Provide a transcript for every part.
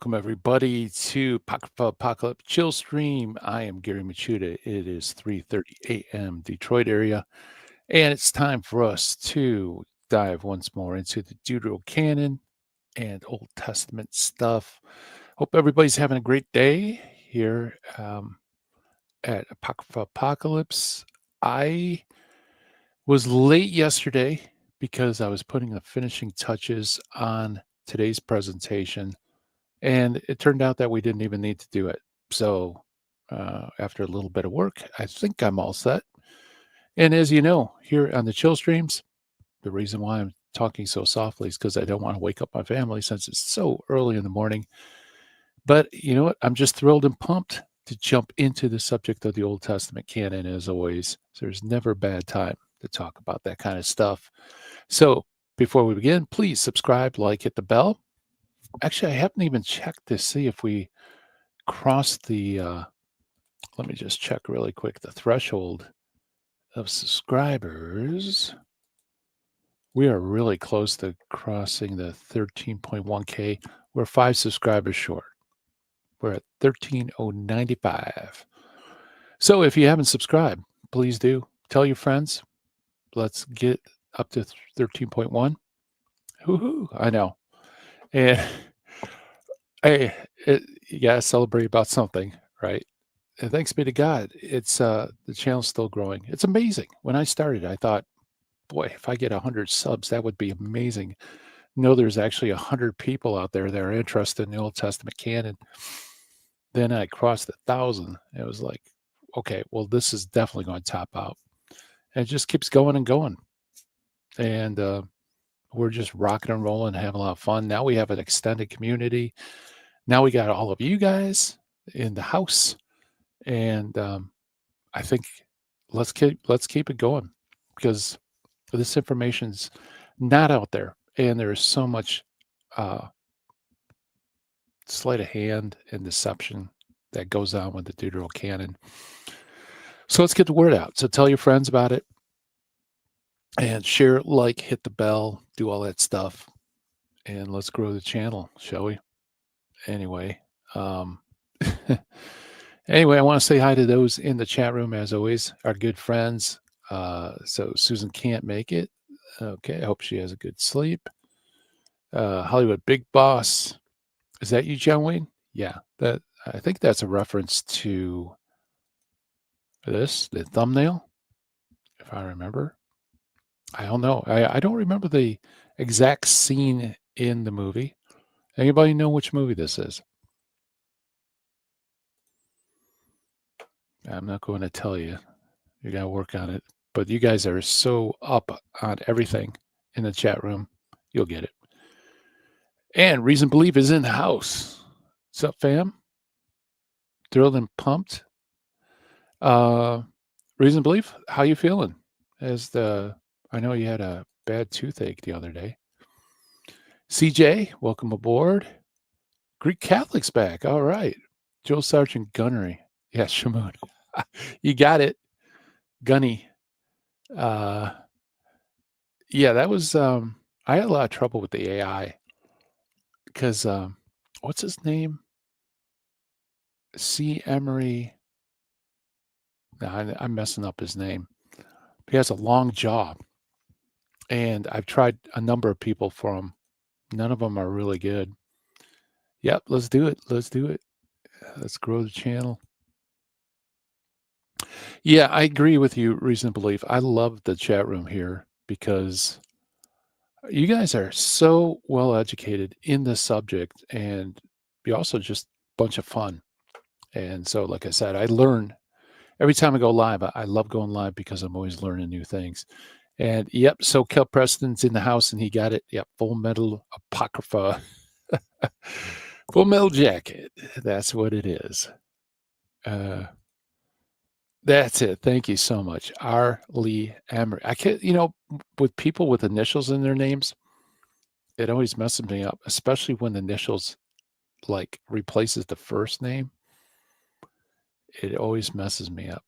Welcome everybody to Apocrypha Apocalypse Chill Stream. I am Gary Michuta. It is 3:30 a.m. Detroit area, and it's time for us to dive once more into the Deuterocanon and Old Testament stuff. Hope everybody's having a great day here at Apocrypha Apocalypse. I was late yesterday because I was putting the finishing touches on today's presentation. And it turned out that we didn't even need to do it. So after a little bit of work, I think I'm all set. And as you know, here on the chill streams, the reason why I'm talking so softly is because I don't want to wake up my family since it's so early in the morning. But you know what? I'm just thrilled and pumped to jump into the subject of the Old Testament canon as always. So there's never a bad time to talk about that kind of stuff. So before we begin, please subscribe, like, hit the bell. Actually, I haven't even checked to see if we crossed the, let me just check really quick, the threshold of subscribers. We are really close to crossing the 13.1K. We're 5 subscribers short. We're at 13,095. So if you haven't subscribed, please do. Tell your friends. Let's get up to 13.1. Woohoo! I know. And hey, you gotta celebrate about something, right? And thanks be to God, it's the channel's still growing. It's amazing. When I started, I thought, boy, if I get 100 subs, that would be amazing. No, there's actually 100 people out there that are interested in the Old Testament canon. Then I crossed 1,000. It was like, okay, well, this is definitely going to top out. And it just keeps going and going. And we're just rocking and rolling, having a lot of fun. Now we have an extended community. Now we got all of you guys in the house. And I think let's keep it going because this information's not out there, and there is so much sleight of hand and deception that goes on with the Deuterocanon. So let's get the word out. So tell your friends about it, and share, like, hit the bell, do all that stuff, and let's grow the channel, shall we? Anyway. Anyway, I want to say hi to those in the chat room, as always, our good friends. So Susan can't make it. Okay, I hope she has a good sleep. Hollywood Big Boss. Is that you, John Wayne? Yeah, I think that's a reference to the thumbnail, if I remember. I don't know. I don't remember the exact scene in the movie. Anybody know which movie this is? I'm not going to tell you. You got to work on it. But you guys are so up on everything in the chat room. You'll get it. And Reason Belief is in the house. What's up, fam? Thrilled and pumped. Reason Belief, how you feeling? I know you had a bad toothache the other day. CJ, welcome aboard. Greek Catholic's back. All right. Joe Sergeant Gunnery. Yeah, Shamoon. You got it. Gunny. Yeah, that was I had a lot of trouble with the AI because what's his name? C. Emery. No, I'm messing up his name. He has a long jaw. And I've tried a number of people for him. None of them are really good. Yep, let's do it. Let's do it. Let's grow the channel. Yeah, I agree with you, Reason and Belief. I love the chat room here because you guys are so well educated in the subject, and you're also just a bunch of fun. And so, like I said, I learn every time I go live. I love going live because I'm always learning new things. And yep, so Kel Preston's in the house and he got it. Yep, Full Metal Apocrypha. Full Metal Jacket. That's what it is. That's it. Thank you so much. R. Lee Emery. I can't, with people with initials in their names, it always messes me up, especially when the initials like replaces the first name. It always messes me up.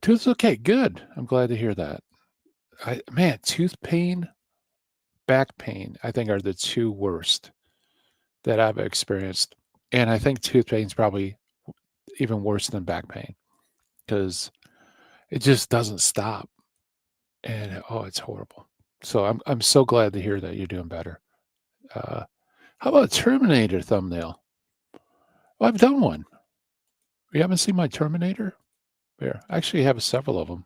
Tooth's okay. Good. I'm glad to hear that. Man, tooth pain. back pain, I think, are the two worst that I've experienced. And I think tooth pain is probably even worse than back pain because it just doesn't stop. And it's horrible. So I'm so glad to hear that you're doing better. How about a Terminator thumbnail? Well, I've done one. You haven't seen my Terminator? There, I actually have several of them.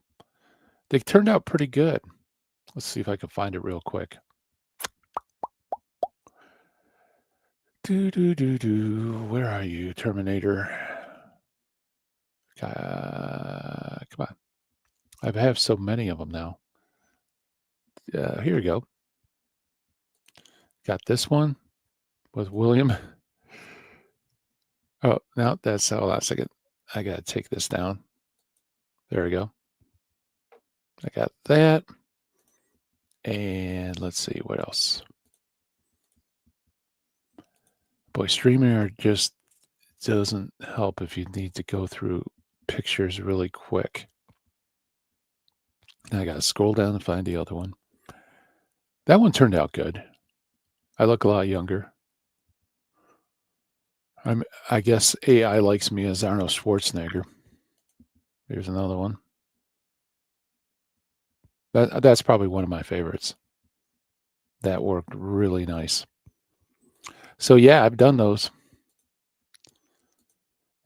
They turned out pretty good. Let's see if I can find it real quick. Where are you, Terminator? Come on. I have so many of them now. Here we go. Got this one with William. Oh, no, hold on a second. I got to take this down. There we go. I got that. And let's see, what else? Boy, streaming just doesn't help if you need to go through pictures really quick. Now I got to scroll down and find the other one. That one turned out good. I look a lot younger. I guess AI likes me as Arnold Schwarzenegger. Here's another one. That's probably one of my favorites. That worked really nice. So yeah, I've done those.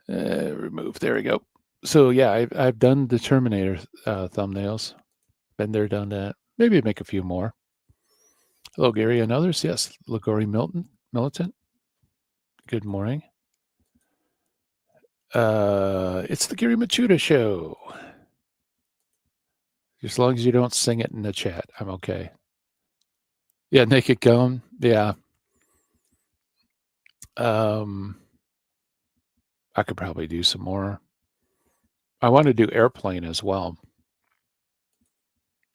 Remove. There we go. So yeah, I've done the Terminator thumbnails. Been there, done that. Maybe make a few more. Hello, Gary and others. Yes, Ligori Militant. Good morning. It's the Gary Michuta show. As long as you don't sing it in the chat, I'm okay. Yeah, Naked Gun. Yeah. I could probably do some more. I want to do Airplane as well.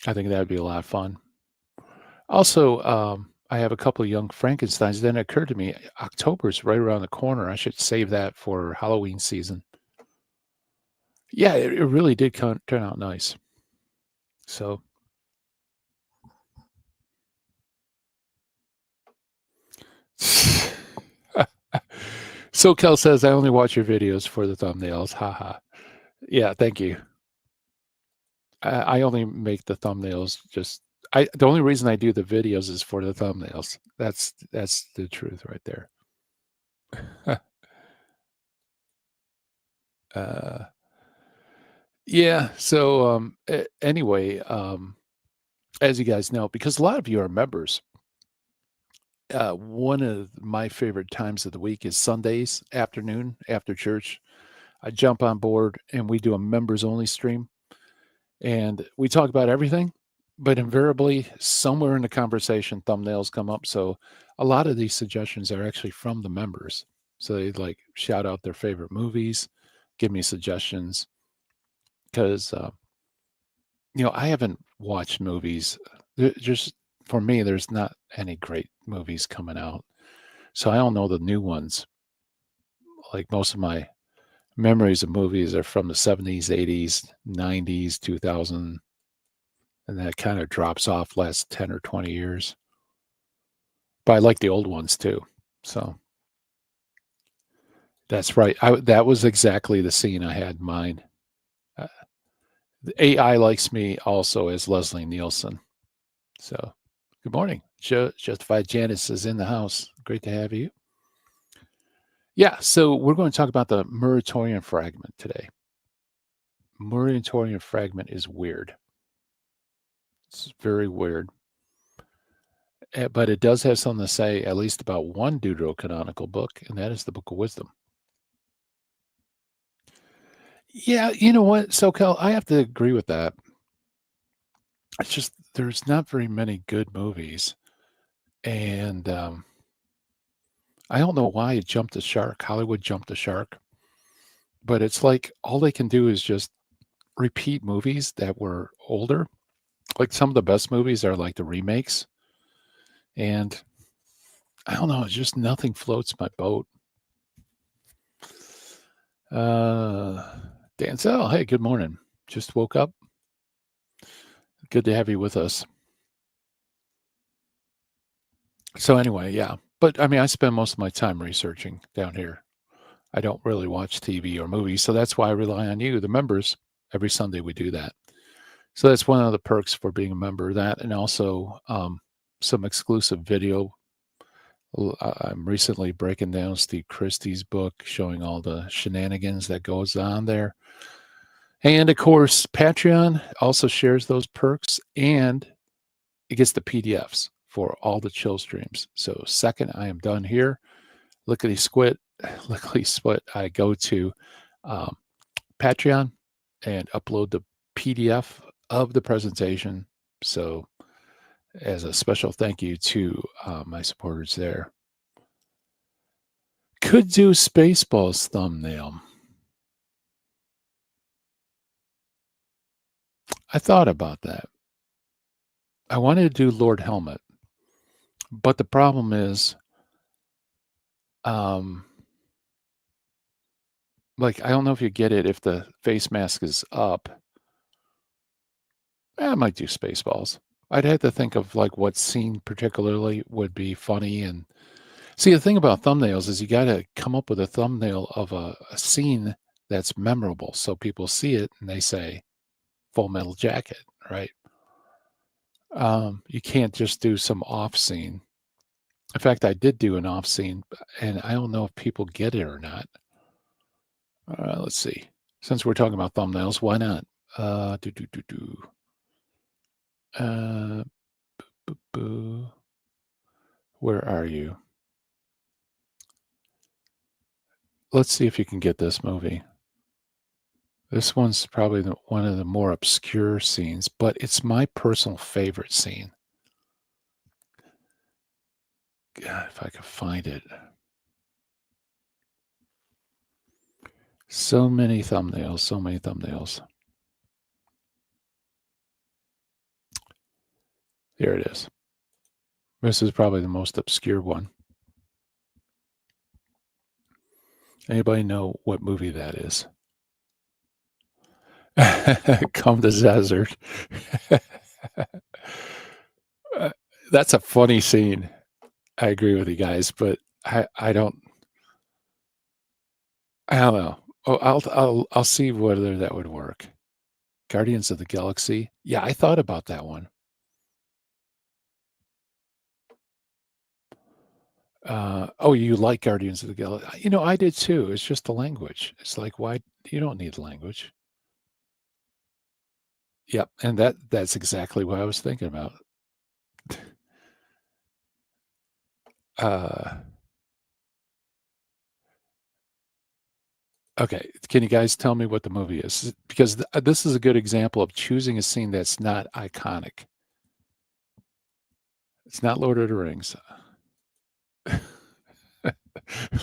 I think that would be a lot of fun. Also, I have a couple of young Frankensteins. Then it occurred to me, October's right around the corner. I should save that for Halloween season. Yeah, it really did turn out nice. So, SoCal says, I only watch your videos for the thumbnails. Haha. Yeah, thank you. I only make the thumbnails the only reason I do the videos is for the thumbnails. That's the truth right there. Yeah. So anyway, as you guys know, because a lot of you are members, one of my favorite times of the week is Sundays afternoon after church. I jump on board and we do a members only stream, and we talk about everything. But invariably, somewhere in the conversation, thumbnails come up. So a lot of these suggestions are actually from the members. So they like shout out their favorite movies, give me suggestions. Because, I haven't watched movies. Just for me, there's not any great movies coming out. So I don't know the new ones. Like most of my memories of movies are from the 70s, 80s, 90s, 2000, and that kind of drops off last 10 or 20 years. But I like the old ones too. So that's right. That was exactly the scene I had in mind. The AI likes me also as Leslie Nielsen. So good morning. Justified Janice is in the house. Great to have you. Yeah, so we're going to talk about the Muratorian fragment today. Muratorian fragment is weird. It's very weird. But it does have something to say, at least about one deuterocanonical book, and that is the Book of Wisdom. Yeah, you know what, SoCal, I have to agree with that. It's just there's not very many good movies. And I don't know why it jumped the shark. Hollywood jumped the shark. But it's like all they can do is just repeat movies that were older. Like some of the best movies are like the remakes. And I don't know, it's just nothing floats my boat. Dancel, hey, good morning. Just woke up. Good to have you with us. So anyway, yeah. But I mean, I spend most of my time researching down here. I don't really watch TV or movies, so that's why I rely on you, the members. Every Sunday we do that. So that's one of the perks for being a member. That and also some exclusive video. I'm recently breaking down Steve Christie's book, showing all the shenanigans that goes on there. And of course, Patreon also shares those perks, and it gets the PDFs for all the chill streams. So second I am done here, lickety split, I go to um, Patreon and upload the PDF of the presentation. So as a special thank you to my supporters there. Could do Spaceballs thumbnail. I thought about that. I wanted to do Lord Helmet, but the problem is, like, I don't know if you get it if the face mask is up. I might do Spaceballs. I'd have to think of like what scene particularly would be funny. And see, the thing about thumbnails is you got to come up with a thumbnail of a scene that's memorable, so people see it and they say Full Metal Jacket, right? You can't just do some off scene. In fact, I did do an off scene, and I don't know if people get it or not. Let's see. Since we're talking about thumbnails, why not? Do do do do. Boo. Where are you? Let's see if you can get this movie. This one's probably one of the more obscure scenes, but it's my personal favorite scene. God, if I could find it. So many thumbnails. Here it is. This is probably the most obscure one. Anybody know what movie that is? Come to Desert. That's a funny scene. I agree with you guys, but I don't know. Oh, I'll see whether that would work. Guardians of the Galaxy. Yeah, I thought about that one. Oh, you like Guardians of the Galaxy? You know, I did too. It's just the language. It's like, why you don't need language? Yep, and that's exactly what I was thinking about. Okay, can you guys tell me what the movie is? Because this is a good example of choosing a scene that's not iconic. It's not Lord of the Rings.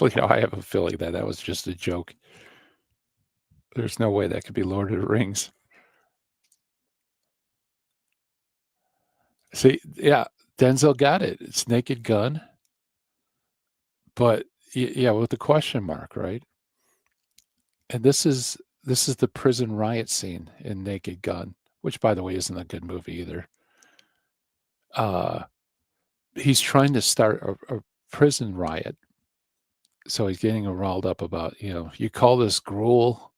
You know, I have a feeling that that was just a joke. There's no way that could be Lord of the Rings. See, yeah, Denzel got it. It's Naked Gun, but yeah, with the question mark, right? And this is the prison riot scene in Naked Gun, which, by the way, isn't a good movie either. He's trying to start a prison riot, so he's getting riled up about, you call this gruel.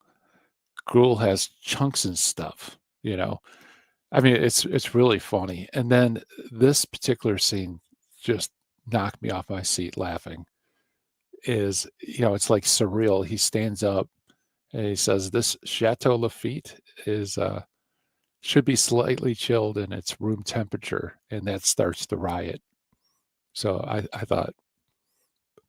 Gruel has chunks and stuff. I mean, it's really funny. And then this particular scene just knocked me off my seat laughing. It's like surreal. He stands up and he says, "This Chateau Lafitte is should be slightly chilled and it's room temperature," and that starts the riot. So I thought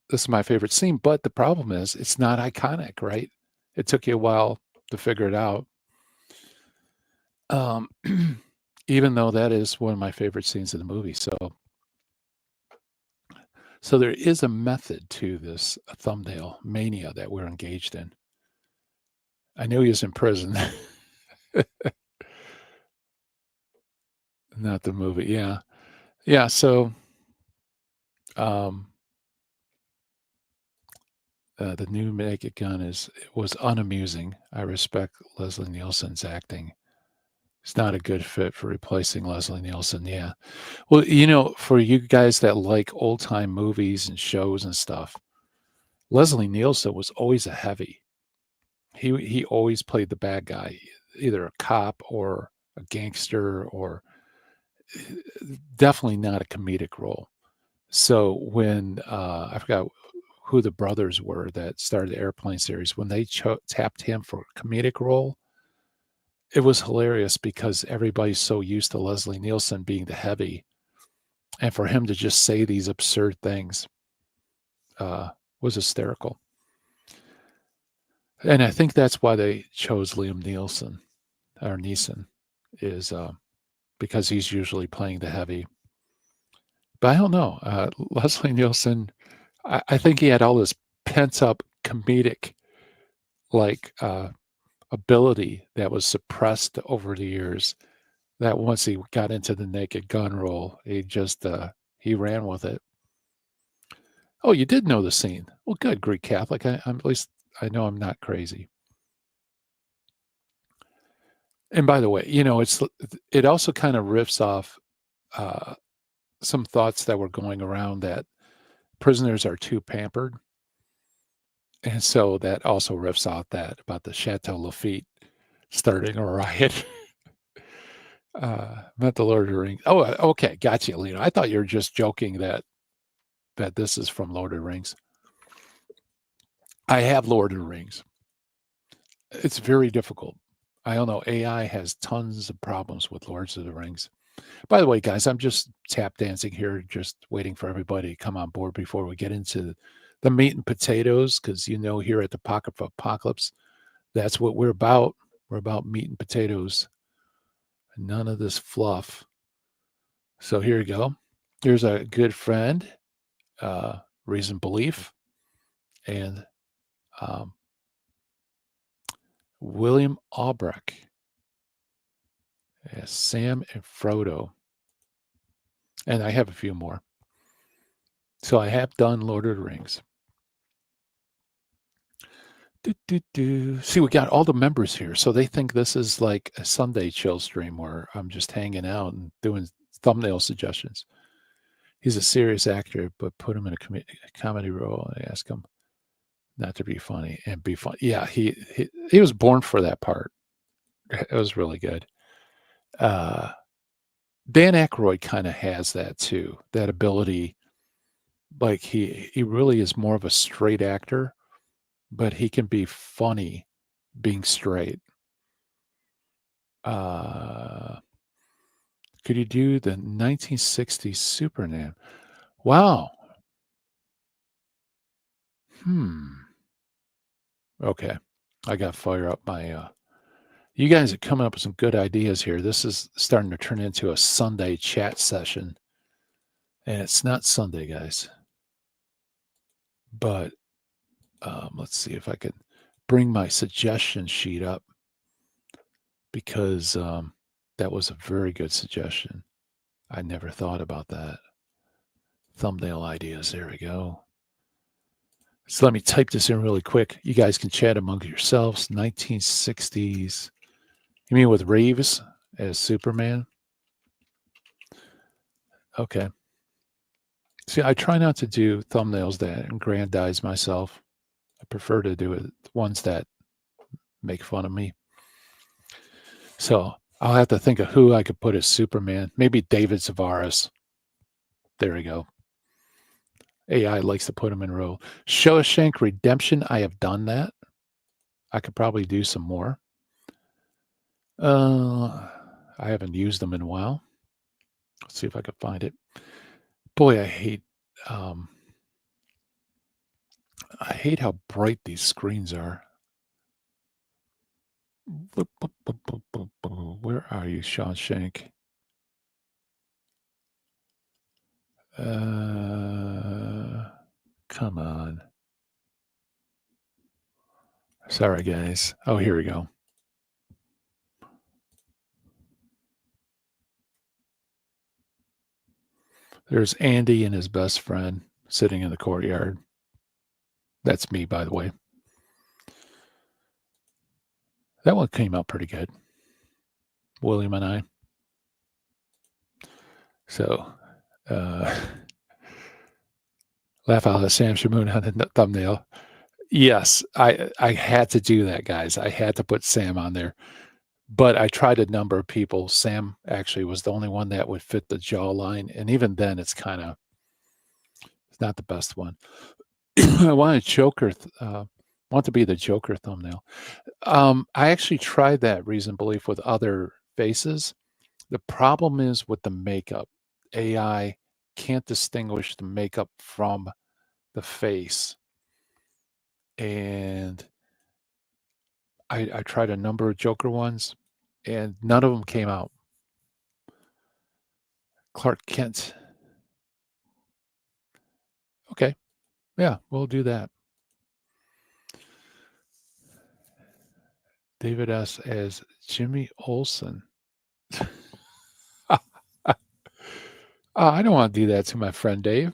this is my favorite scene, but the problem is it's not iconic, right? It took you a while to figure it out. Um, even though that is one of my favorite scenes in the movie. So there is a method to this thumbnail mania that we're engaged in. I knew he was in prison. Not the movie. Yeah. Yeah. So um, the new Naked Gun was unamusing. I respect Leslie Nielsen's acting. It's not a good fit for replacing Leslie Nielsen. Yeah. Well, you know, for you guys that like old time movies and shows and stuff, Leslie Nielsen was always a heavy. He always played the bad guy, either a cop or a gangster, or definitely not a comedic role. So when I forgot who the brothers were that started the Airplane series, when they tapped him for a comedic role, it was hilarious because everybody's so used to Leslie Nielsen being the heavy, and for him to just say these absurd things was hysterical. And I think that's why they chose Liam Nielsen or Neeson, is because he's usually playing the heavy. But I don't know. Leslie Nielsen, I think he had all this pent up comedic like ability that was suppressed over the years. That once he got into the Naked Gun role, he just he ran with it. Oh, you did know the scene. Well, good, Greek Catholic. I'm at least I know I'm not crazy. And by the way, you know, it also kind of riffs off some thoughts that were going around that prisoners are too pampered. And so that also riffs off that about the Chateau Lafitte starting a riot. Not the Lord of the Rings. Oh, okay, gotcha, Lena. I thought you were just joking that this is from Lord of the Rings. I have Lord of the Rings. It's very difficult. I don't know. AI has tons of problems with Lords of the Rings. By the way, guys, I'm just tap dancing here, just waiting for everybody to come on board before we get into the meat and potatoes, because you know here at the Pocket of Apocalypse, that's what we're about. We're about meat and potatoes. None of this fluff. So here you go. Here's a good friend, Reason Belief, and William Albrecht. Yeah, Sam and Frodo. And I have a few more. So I have done Lord of the Rings. See, we got all the members here. So they think this is like a Sunday chill stream where I'm just hanging out and doing thumbnail suggestions. He's a serious actor, but put him in a comedy role and ask him not to be funny and be fun. Yeah, he was born for that part. It was really good. Dan Aykroyd kind of has that too, that ability. Like he really is more of a straight actor, but he can be funny being straight. Could you do the 1960s Superman? Wow. Okay. I got to fire up my you guys are coming up with some good ideas here. This is starting to turn into a Sunday chat session. And it's not Sunday, guys. But let's see if I can bring my suggestion sheet up, because that was a very good suggestion. I never thought about that. Thumbnail ideas. There we go. So let me type this in really quick. You guys can chat among yourselves. 1960s. You mean with Reeves as Superman? Okay. See, I try not to do thumbnails that aggrandize myself. I prefer to do it ones that make fun of me. So I'll have to think of who I could put as Superman. Maybe David Zavaris. There we go. AI likes to put him in a row. Shawshank Redemption. I have done that. I could probably do some more. I haven't used them in a while. Let's see if I can find it. Boy, I hate how bright these screens are. Where are you, Shawshank? Come on. Sorry, guys. Oh, here we go. There's Andy and his best friend sitting in the courtyard. That's me, by the way. That one came out pretty good. William and I. So, laugh out of Sam Shamoon on the thumbnail. Yes, I had to do that, guys. I had to put Sam on there. But I tried a number of people. Sam actually was the only one that would fit the jawline. And even then, it's not the best one. I want a Joker, want to be the Joker thumbnail. I actually tried that Reason Belief with other faces. The problem is with the makeup. AI can't distinguish the makeup from the face. And I tried a number of Joker ones, and none of them came out. Clark Kent. Okay. Yeah, we'll do that. David S. as Jimmy Olsen. I don't want to do that to my friend Dave.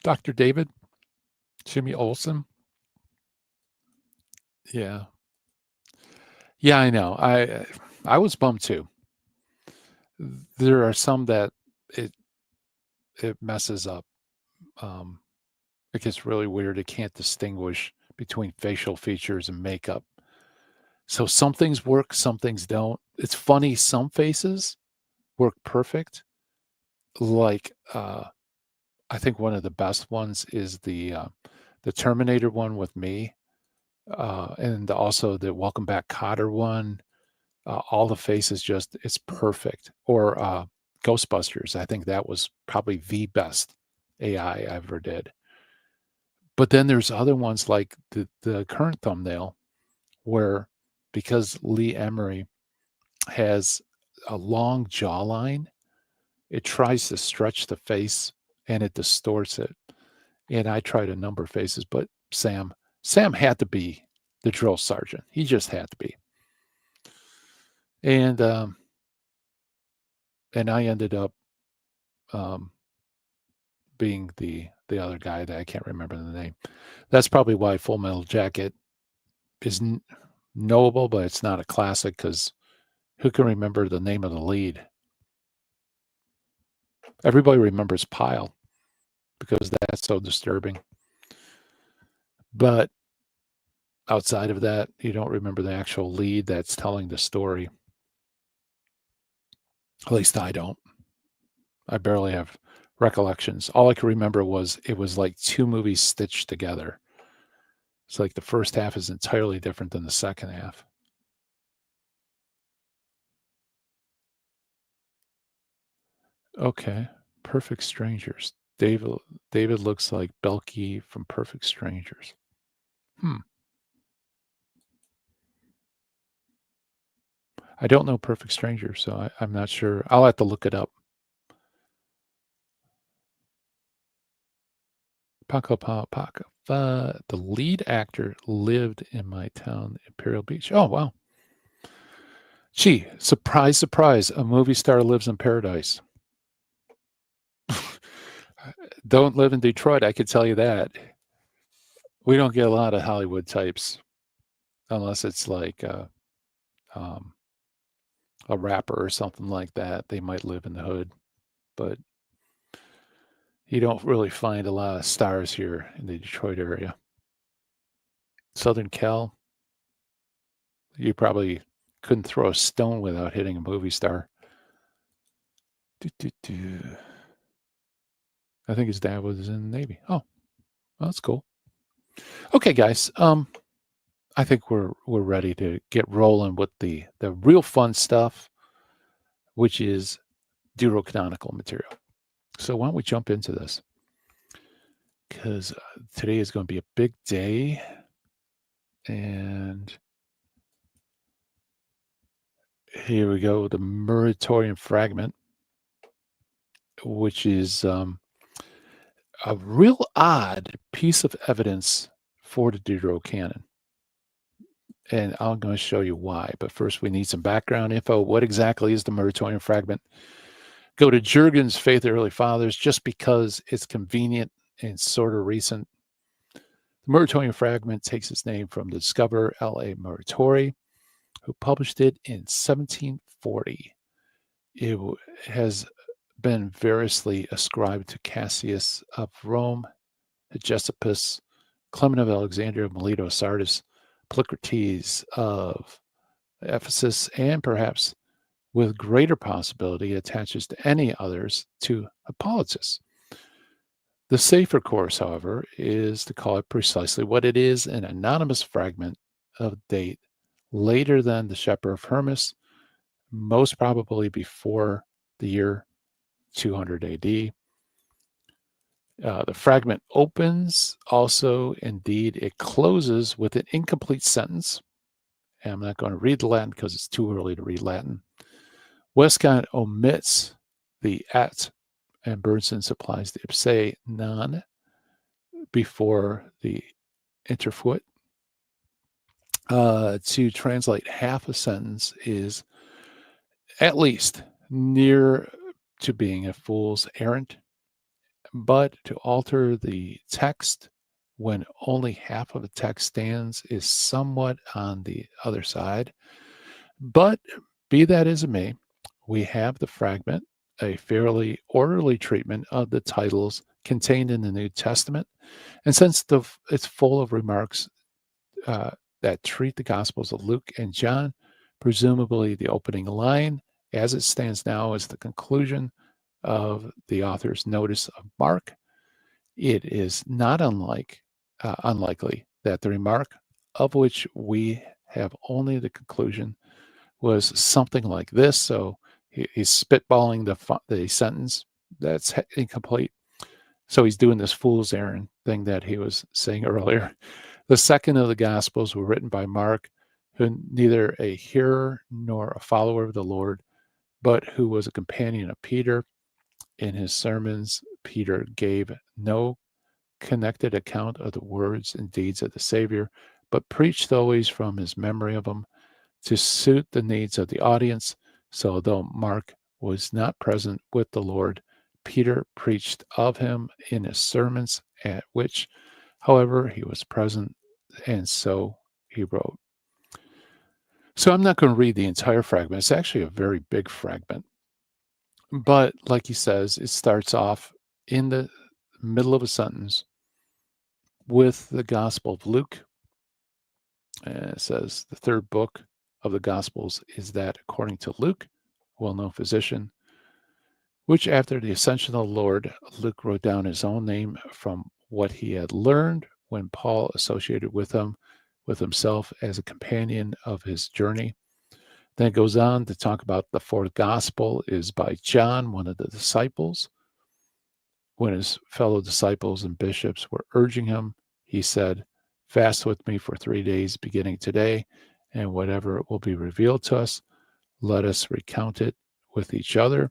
Dr. David, Jimmy Olsen. Yeah. Yeah, I know. I was bummed too. There are some that it messes up. It gets really weird. It can't distinguish between facial features and makeup. So some things work, some things don't. It's funny, some faces work perfect. Like I think one of the best ones is the Terminator one with me, and also the Welcome Back Kotter one. All the faces it's perfect. Or Ghostbusters. I think that was probably the best AI I ever did. But then there's other ones like the current thumbnail, where because Lee Emery has a long jawline, it tries to stretch the face and it distorts it. And I tried a number of faces, but Sam had to be the drill sergeant. He just had to be. And I ended up being the other guy that I can't remember the name. That's probably why Full Metal Jacket is knowable, but it's not a classic, because who can remember the name of the lead? Everybody remembers Pyle because that's so disturbing. But outside of that, you don't remember the actual lead that's telling the story. At least I don't. I barely have recollections. All I can remember was it was like two movies stitched together. It's like the first half is entirely different than the second half. Okay. Perfect Strangers. David looks like Belky from Perfect Strangers. I don't know Perfect Strangers, so I'm not sure. I'll have to look it up. The lead actor lived in my town, Imperial Beach. Oh, wow. Gee, surprise, surprise. A movie star lives in paradise. Don't live in Detroit, I could tell you that. We don't get a lot of Hollywood types unless it's like a rapper or something like that. They might live in the hood, but you don't really find a lot of stars here in the Detroit area. Southern Cal, you probably couldn't throw a stone without hitting a movie star. I think his dad was in the Navy. Oh, well, that's cool. Okay, guys. I think we're ready to get rolling with the real fun stuff, which is Deuterocanonical material. So why don't we jump into this? Because today is going to be a big day, and here we go. The Muratorian Fragment, which is a real odd piece of evidence for the Deuterocanon. And I'm going to show you why. But first, we need some background info. What exactly is the Muratorian Fragment? Go to Jurgen's Faith of the Early Fathers, just because it's convenient and sort of recent. The Muratorian Fragment takes its name from the discoverer, L.A. Muratori. who published it in 1740. It has been variously ascribed to Cassius of Rome, Hegesippus, Clement of Alexandria, Melito of Sardis, Polycrates of Ephesus, and perhaps with greater possibility attaches to any others to Hippolytus. The safer course, however, is to call it precisely what it is, an anonymous fragment of date later than the Shepherd of Hermas, most probably before the year 200 AD. The fragment opens also, indeed, it closes with an incomplete sentence. And I'm not going to read the Latin because it's too early to read Latin. Westcott omits the at, and Bernson supplies the ipse non before the interfoot. To translate half a sentence is at least near to being a fool's errand, but to alter the text when only half of the text stands is somewhat on the other side. But be that as it may, we have the fragment, a fairly orderly treatment of the titles contained in the New Testament. And since it's full of remarks that treat the Gospels of Luke and John, presumably the opening line, as it stands now, is the conclusion of the author's notice of Mark. It is not unlikely that the remark, of which we have only the conclusion, was something like this. So he's spitballing the sentence that's incomplete. So he's doing this fool's errand thing that he was saying earlier. The second of the Gospels were written by Mark, who neither a hearer nor a follower of the Lord, but who was a companion of Peter. In his sermons, Peter gave no connected account of the words and deeds of the Savior, but preached always from his memory of them to suit the needs of the audience. So though Mark was not present with the Lord, Peter preached of him in his sermons, at which, however, he was present, and so he wrote. So I'm not going to read the entire fragment. It's actually a very big fragment. But like he says, it starts off in the middle of a sentence with the Gospel of Luke. And it says the third book of the Gospels is that according to Luke, a well-known physician, which after the ascension of the Lord, Luke wrote down his own name from what he had learned when Paul associated with himself as a companion of his journey. Then it goes on to talk about the fourth gospel is by John, one of the disciples. When his fellow disciples and bishops were urging him, he said, "Fast with me for 3 days beginning today, and whatever will be revealed to us, let us recount it with each other."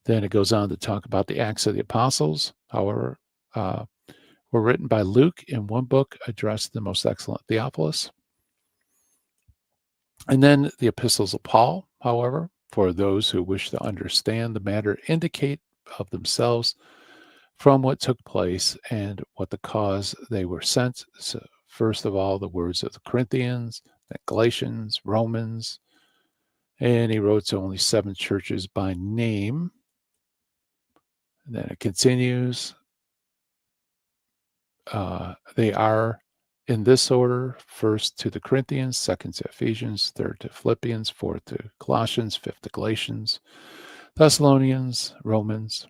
Then it goes on to talk about the Acts of the Apostles, however, were written by Luke in one book addressed to the most excellent Theophilus. And then the epistles of Paul, however, for those who wish to understand the matter, indicate of themselves from what took place and what the cause they were sent. So first of all, the words of the Corinthians, then Galatians, Romans, and he wrote to only 7 churches by name. And then it continues. They are in this order: first to the Corinthians, second to Ephesians, third to Philippians, fourth to Colossians, fifth to Galatians, Thessalonians, Romans.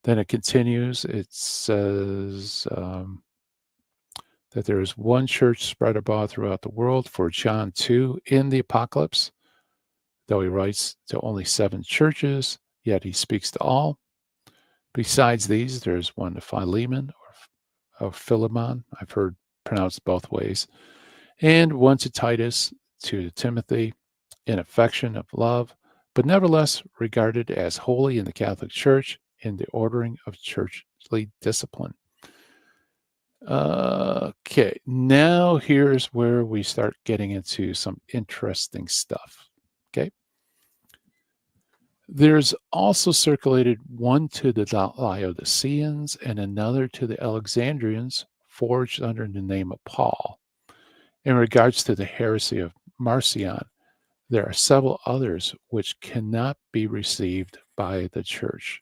Then it continues. It says that there is one church spread abroad throughout the world. For John 2 in the Apocalypse, though he writes to only 7 churches, yet he speaks to all. Besides these, there is one to Philemon or Philemon. I've heard pronounced both ways, and one to Titus, to Timothy, in affection of love, but nevertheless regarded as holy in the Catholic Church in the ordering of churchly discipline. Okay, now here's where we start getting into some interesting stuff. Okay. There's also circulated one to the Laodiceans and another to the Alexandrians, forged under the name of Paul, in regards to the heresy of Marcion, there are several others which cannot be received by the church.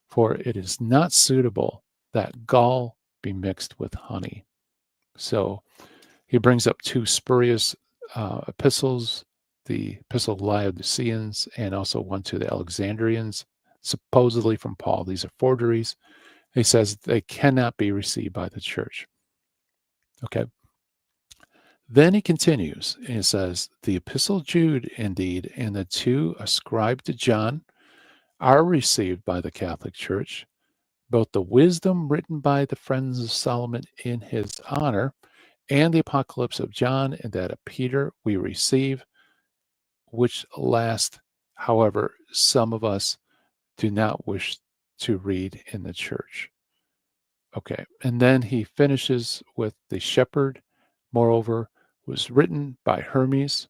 For it is not suitable that gall be mixed with honey. So he brings up two spurious epistles, the Epistle of the Laodiceans and also one to the Alexandrians, supposedly from Paul. These are forgeries. He says they cannot be received by the church. Okay. Then he continues and he says, the Epistle of Jude, indeed, and the two ascribed to John are received by the Catholic Church. Both the wisdom written by the friends of Solomon in his honor and the Apocalypse of John and that of Peter we receive, which last, however, some of us do not wish to read in the church. Okay, and then he finishes with the shepherd, moreover, was written by Hermes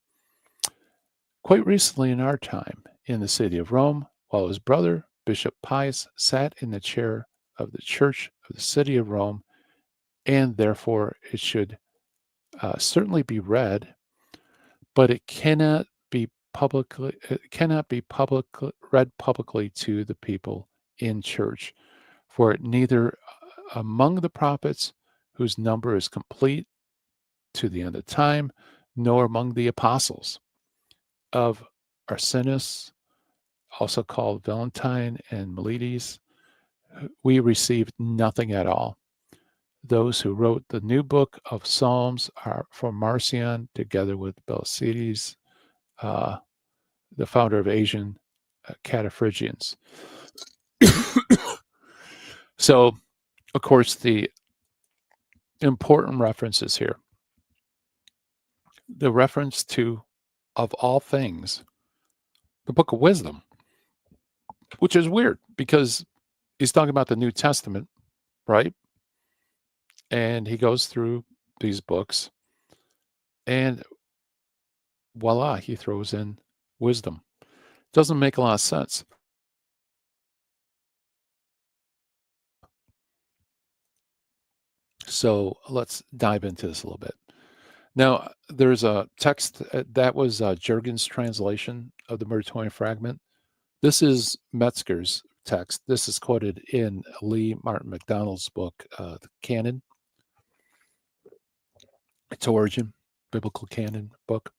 quite recently in our time in the city of Rome, while his brother, Bishop Pius, sat in the chair of the church of the city of Rome, and therefore it should certainly be read, but it cannot be read publicly to the people in church, for it neither among the prophets whose number is complete to the end of time, nor among the apostles of Arsenus, also called Valentine and Meletes, we received nothing at all. Those who wrote the new book of Psalms are from Marcion, together with Belcides, the founder of Asian Cataphrygians. So, of course, the important references here. The reference to, of all things, the Book of Wisdom, which is weird because he's talking about the New Testament, right? And he goes through these books and voila, he throws in wisdom. Doesn't make a lot of sense. So let's dive into this a little bit. Now, there's a text that was Jurgen's translation of the Muratorian Fragment. This is Metzger's text. This is quoted in Lee Martin MacDonald's book, the Canon. Its origin, biblical canon book.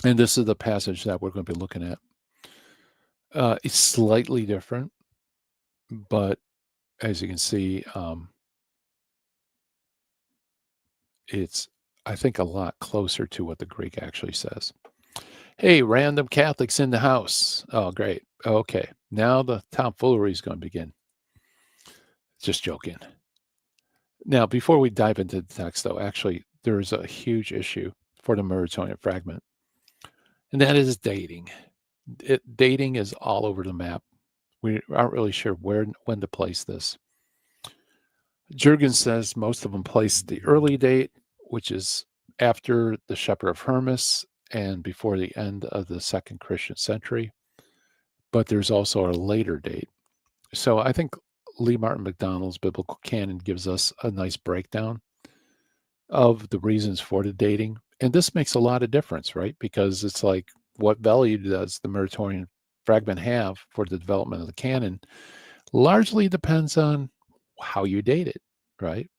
And this is the passage that we're going to be looking at. It's slightly different, but as you can see, it's, I think, a lot closer to what the Greek actually says. Hey, random Catholics in the house. Oh, great. Okay, now the tomfoolery is going to begin. Just joking. Now, before we dive into the text, though, actually, there's a huge issue for the Muratorian Fragment, and that is dating. Dating is all over the map. We aren't really sure when to place this. Jurgen says most of them place the early date, which is after the Shepherd of Hermas and before the end of the second Christian century. But there's also a later date. So I think Lee Martin MacDonald's biblical canon gives us a nice breakdown of the reasons for the dating. And this makes a lot of difference, right? Because it's like, what value does the Muratorian Fragment have for the development of the canon? Largely depends on how you date it, right?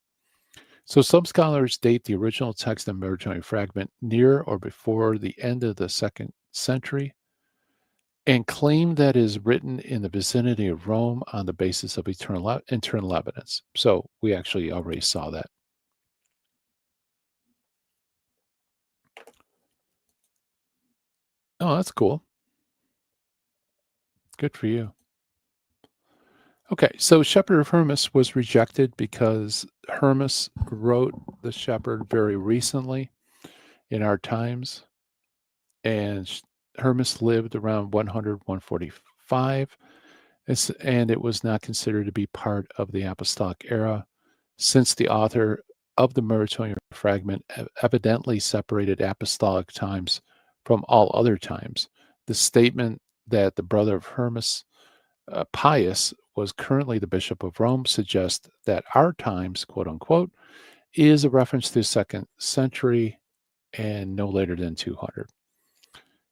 So some scholars date the original text of the Muratorian Fragment near or before the end of the second century and claim that it is written in the vicinity of Rome on the basis of internal evidence. So we actually already saw that. Oh, that's cool. Good for you. Okay, so Shepherd of Hermas was rejected because Hermas wrote the Shepherd very recently in our times, and Hermas lived around 100, 145, and it was not considered to be part of the apostolic era, since the author of the Muratorian Fragment evidently separated apostolic times from all other times. The statement that the brother of Hermas, Pius, was currently the Bishop of Rome suggests that our times, quote unquote, is a reference to the second century and no later than 200.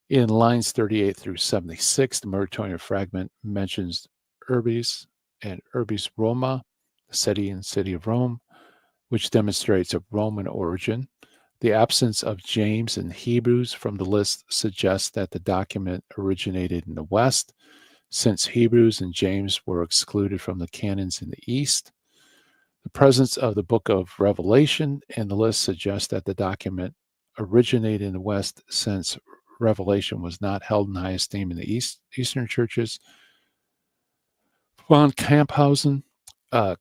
In lines 38 through 76, the Muratorian fragment mentions Urbis and Urbis Roma, the city and city of Rome, which demonstrates a Roman origin. The absence of James and Hebrews from the list suggests that the document originated in the West, since Hebrews and James were excluded from the canons in the East. The presence of the book of Revelation in the list suggests that the document originated in the West, since Revelation was not held in high esteem in the Eastern churches. Von Camphausen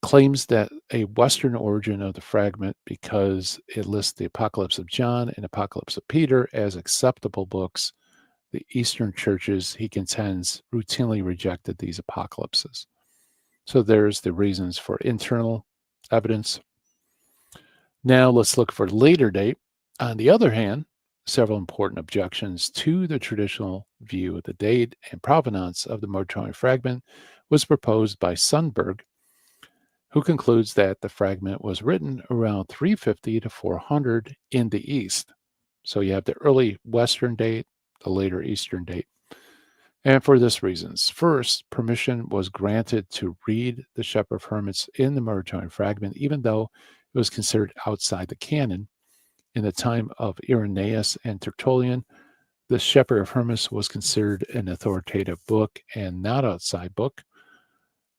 claims that a Western origin of the fragment because it lists the Apocalypse of John and Apocalypse of Peter as acceptable books. The Eastern churches, he contends, routinely rejected these apocalypses. So there's the reasons for internal evidence. Now let's look for later date. On the other hand, several important objections to the traditional view of the date and provenance of the Muratorian fragment was proposed by Sundberg, who concludes that the fragment was written around 350 to 400 in the East. So you have the early Western date, the later Eastern date. And for this reasons. First, permission was granted to read the Shepherd of Hermas in the Muratorian fragment, even though it was considered outside the canon. In the time of Irenaeus and Tertullian, the Shepherd of Hermas was considered an authoritative book and not outside book.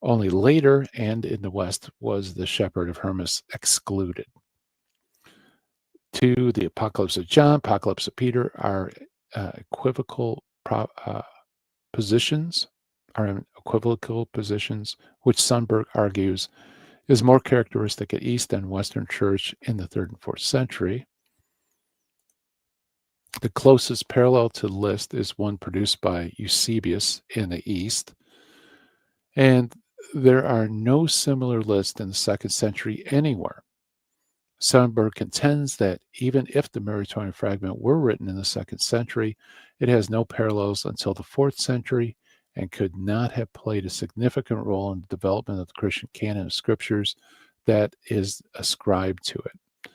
Only later and in the West was the Shepherd of Hermas excluded. To the Apocalypse of John, Apocalypse of Peter are equivocal positions, which Sundberg argues is more characteristic of East and Western Church in the 3rd and 4th century. The closest parallel to the list is one produced by Eusebius in the East, and there are no similar lists in the 2nd century anywhere. Sundberg contends that even if the Muratorian fragment were written in the 2nd century, it has no parallels until the 4th century and could not have played a significant role in the development of the Christian canon of scriptures that is ascribed to it.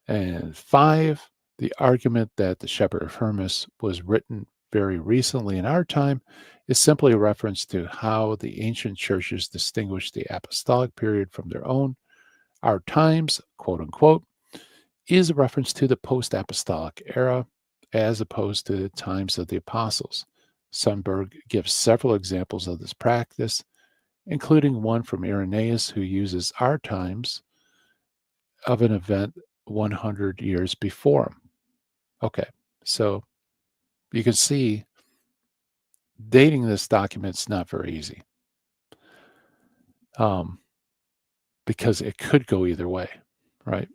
And 5, the argument that the Shepherd of Hermas was written very recently in our time is simply a reference to how the ancient churches distinguished the apostolic period from their own. Our times, quote unquote, is a reference to the post-apostolic era as opposed to the times of the apostles. Sundberg gives several examples of this practice, including one from Irenaeus, who uses our times of an event 100 years before him. Okay, so you can see dating this document's not very easy. Because it could go either way, right?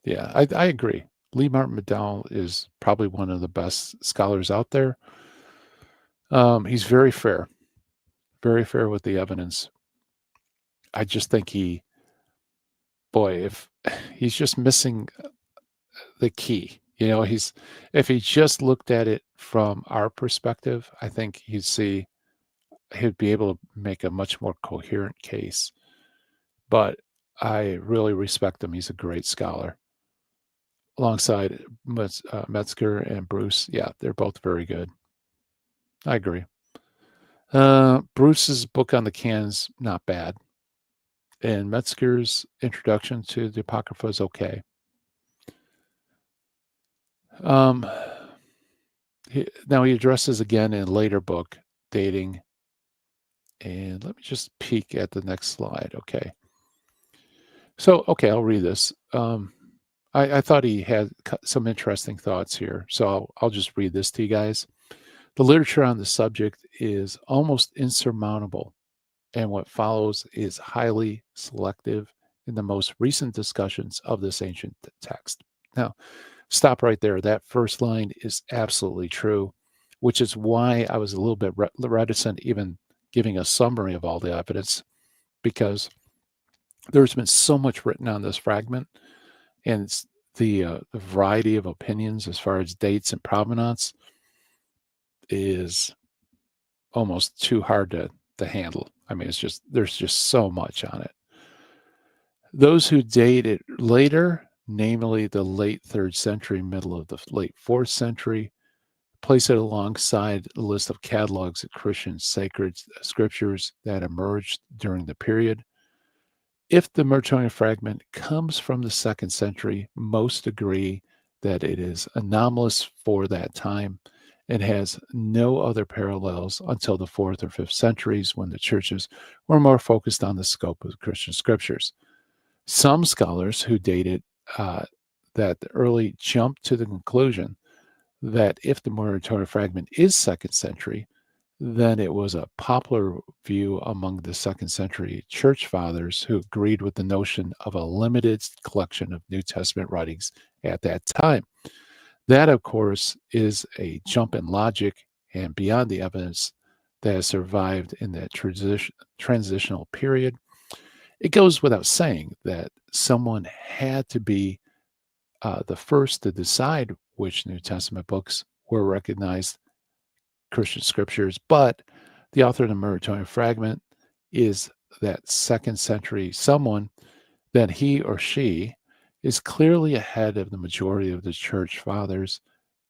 Yeah, I agree. Lee Martin McDowell is probably one of the best scholars out there. He's very fair with the evidence. I just think if he's just missing the key, if he just looked at it from our perspective, I think he'd be able to make a much more coherent case. But I really respect him. He's a great scholar. Alongside Metzger and Bruce, yeah, they're both very good. I agree. Bruce's book on the canon's not bad. And Metzger's introduction to the Apocrypha is okay. Now he addresses again in a later book dating. And let me just peek at the next slide. Okay. So, I'll read this. I thought he had some interesting thoughts here. So I'll just read this to you guys. The literature on the subject is almost insurmountable, and what follows is highly selective in the most recent discussions of this ancient text. Now, stop right there. That first line is absolutely true, which is why I was a little bit reticent even giving a summary of all the evidence, because there's been so much written on this fragment, and the variety of opinions as far as dates and provenance is almost too hard to handle. I mean, there's just so much on it. Those who date it later namely the late 3rd century, middle of the late 4th century. Place it alongside a list of catalogs of Christian sacred scriptures that emerged during the period. If the Muratorian fragment comes from the 2nd century, most agree that it is anomalous for that time and has no other parallels until the 4th or 5th centuries, when the churches were more focused on the scope of Christian scriptures. Some scholars who dated that early jumped to the conclusion that if the Muratorian fragment is 2nd century, then it was a popular view among the 2nd century church fathers who agreed with the notion of a limited collection of New Testament writings at that time. That, of course, is a jump in logic and beyond the evidence that has survived in that transitional period. It goes without saying that someone had to be the first to decide which New Testament books were recognized Christian scriptures, but the author of the Muratorian fragment is that 2nd century someone, that he or she is clearly ahead of the majority of the church fathers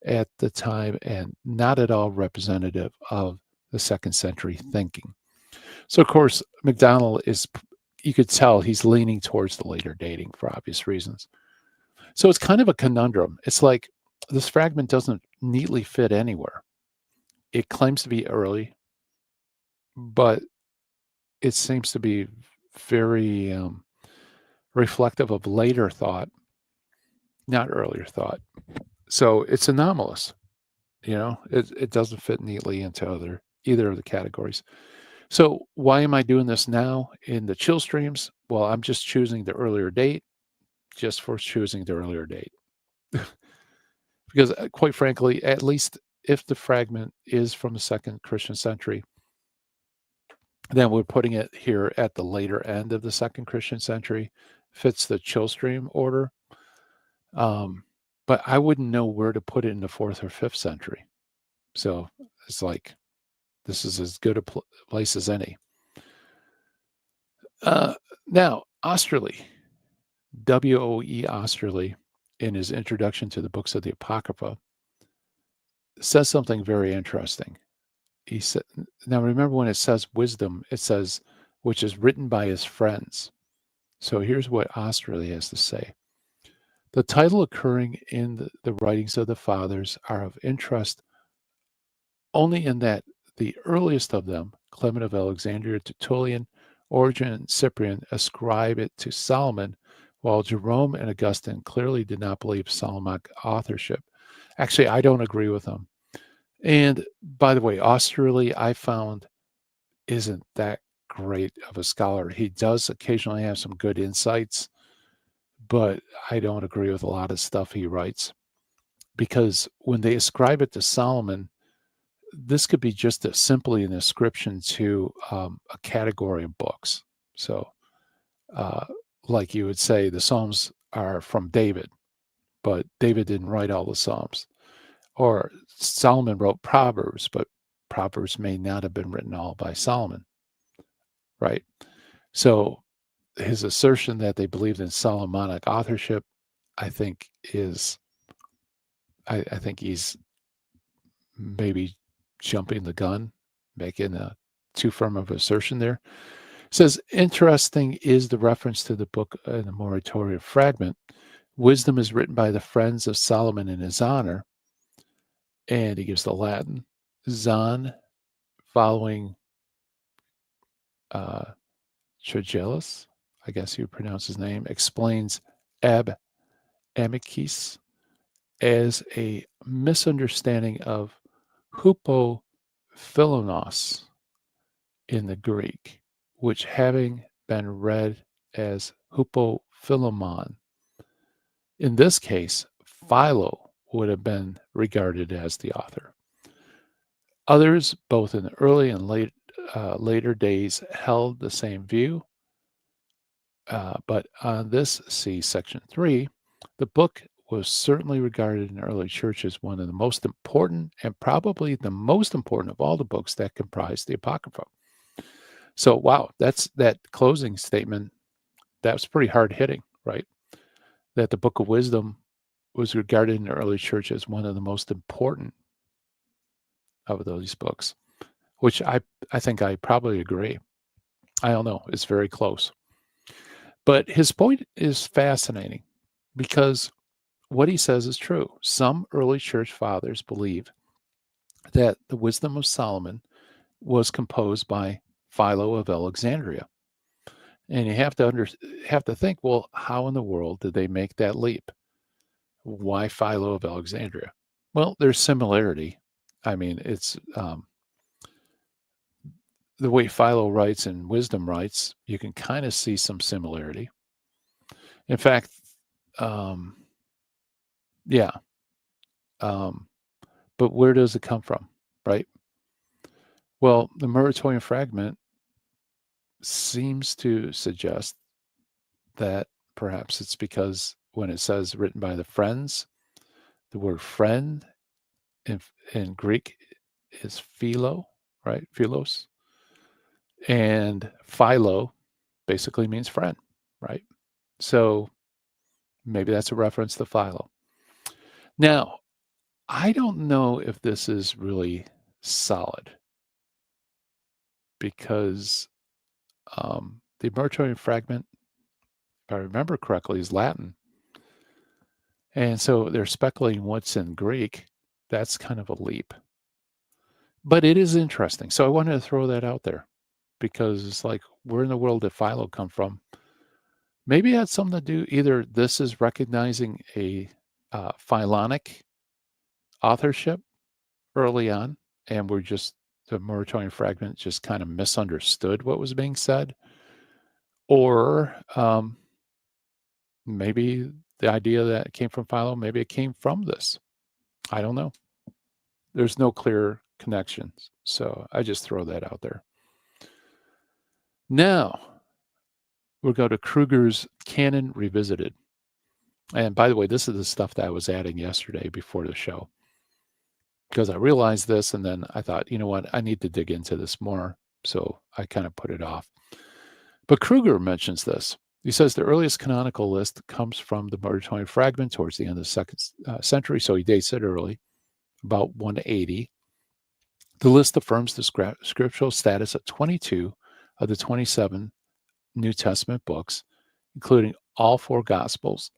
at the time and not at all representative of the 2nd century thinking. So, of course, MacDonald is, you could tell he's leaning towards the later dating for obvious reasons. So it's kind of a conundrum. It's like this fragment doesn't neatly fit anywhere. It claims to be early, but it seems to be very reflective of later thought, not earlier thought. So it's anomalous. It doesn't fit neatly into either of the categories. So why am I doing this now in the chill streams? Well, I'm just choosing the earlier date, just for choosing the earlier date. Because quite frankly, at least if the fragment is from the 2nd Christian century, then we're putting it here at the later end of the 2nd Christian century, fits the chill stream order. But I wouldn't know where to put it in the 4th or 5th century. So it's like, this is as good a place as any. Now, Osterley, W.O.E. Osterley, in his introduction to the books of the Apocrypha, says something very interesting. He said, now remember when it says wisdom, it says, which is written by his friends. So here's what Osterley has to say. The title occurring in the writings of the fathers are of interest only in that the earliest of them, Clement of Alexandria, Tertullian, Origen, and Cyprian, ascribe it to Solomon, while Jerome and Augustine clearly did not believe Solomonic authorship. Actually, I don't agree with them. And by the way, Osterley, I found, isn't that great of a scholar. He does occasionally have some good insights, but I don't agree with a lot of stuff he writes. Because when they ascribe it to Solomon, this could be just simply an ascription to a category of books. So, like you would say, the Psalms are from David, but David didn't write all the Psalms. Or Solomon wrote Proverbs, but Proverbs may not have been written all by Solomon, right? So his assertion that they believed in Solomonic authorship, I think I think he's maybe jumping the gun, making a too firm of assertion there. It says, interesting is the reference to the book in the Muratorian fragment. Wisdom is written by the friends of Solomon in his honor. And he gives the Latin. Zahn, following Tregellus, I guess you pronounce his name, explains ab amicis as a misunderstanding of hupophilonos in the Greek, which having been read as hupophilomon. In this case, Philo would have been regarded as the author. Others, both in the early and later days, held the same view. But on this, see section 3, the book was certainly regarded in early church as one of the most important, and probably the most important of all the books that comprise the Apocrypha. So, wow, that's that closing statement. That was pretty hard hitting, right? that the Book of Wisdom was regarded in the early church as one of the most important of those books, which I think I probably agree. I don't know. It's very close. But his point is fascinating because what he says is true. Some early church fathers believe that the Wisdom of Solomon was composed by Philo of Alexandria. And you have to think, well, how in the world did they make that leap? Why Philo of Alexandria? Well, there's similarity. I mean, it's the way Philo writes and Wisdom writes, you can kind of see some similarity. In fact, yeah. But where does it come from, right? Well, the Muratorian fragment seems to suggest that perhaps it's because when it says written by the friends, the word friend in Greek is philo, right? Philos. And philo basically means friend, right? So maybe that's a reference to Philo. Now, I don't know if this is really solid because the Muratorian fragment, if I remember correctly, is Latin. And so they're speculating what's in Greek. That's kind of a leap. But it is interesting. So I wanted to throw that out there because it's like, where in the world did Philo come from? Maybe it had something to do, either this is recognizing a Philonic authorship early on, and the Muratorian fragment just kind of misunderstood what was being said, or maybe the idea that came from Philo, maybe it came from this. I don't know. There's no clear connections, so I just throw that out there. Now, we'll go to Kruger's Canon Revisited. And by the way, this is the stuff that I was adding yesterday before the show, because I realized this and then I thought, you know what, I need to dig into this more. So I kind of put it off. But Kruger mentions this. He says the earliest canonical list comes from the Muratorian fragment towards the end of the second century. So he dates it early, about 180. The list affirms the scriptural status of 22 of the 27 New Testament books, including all four Gospels,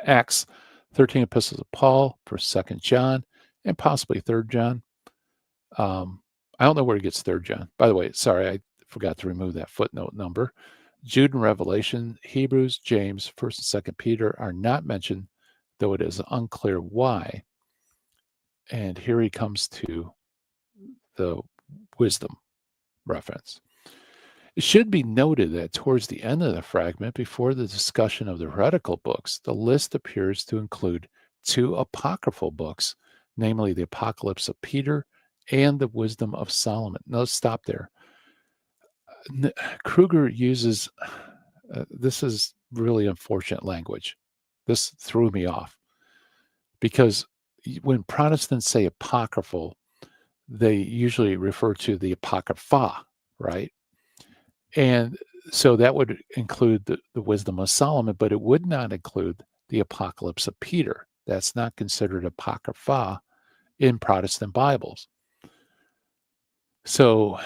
Acts, 13 epistles of Paul, 1st, 2nd John, and possibly 3rd John. I don't know where he gets 3rd John. By the way, sorry, I forgot to remove that footnote number. Jude and Revelation, Hebrews, James, 1st and 2nd Peter are not mentioned, though it is unclear why. And here he comes to the wisdom reference. It should be noted that towards the end of the fragment, before the discussion of the heretical books, the list appears to include 2 apocryphal books, namely the Apocalypse of Peter and the Wisdom of Solomon. Now, let's stop there. Kruger uses, this is really unfortunate language. This threw me off because when Protestants say apocryphal, they usually refer to the Apocrypha, right? And so that would include the Wisdom of Solomon, but it would not include the Apocalypse of Peter. That's not considered Apocrypha in Protestant Bibles. So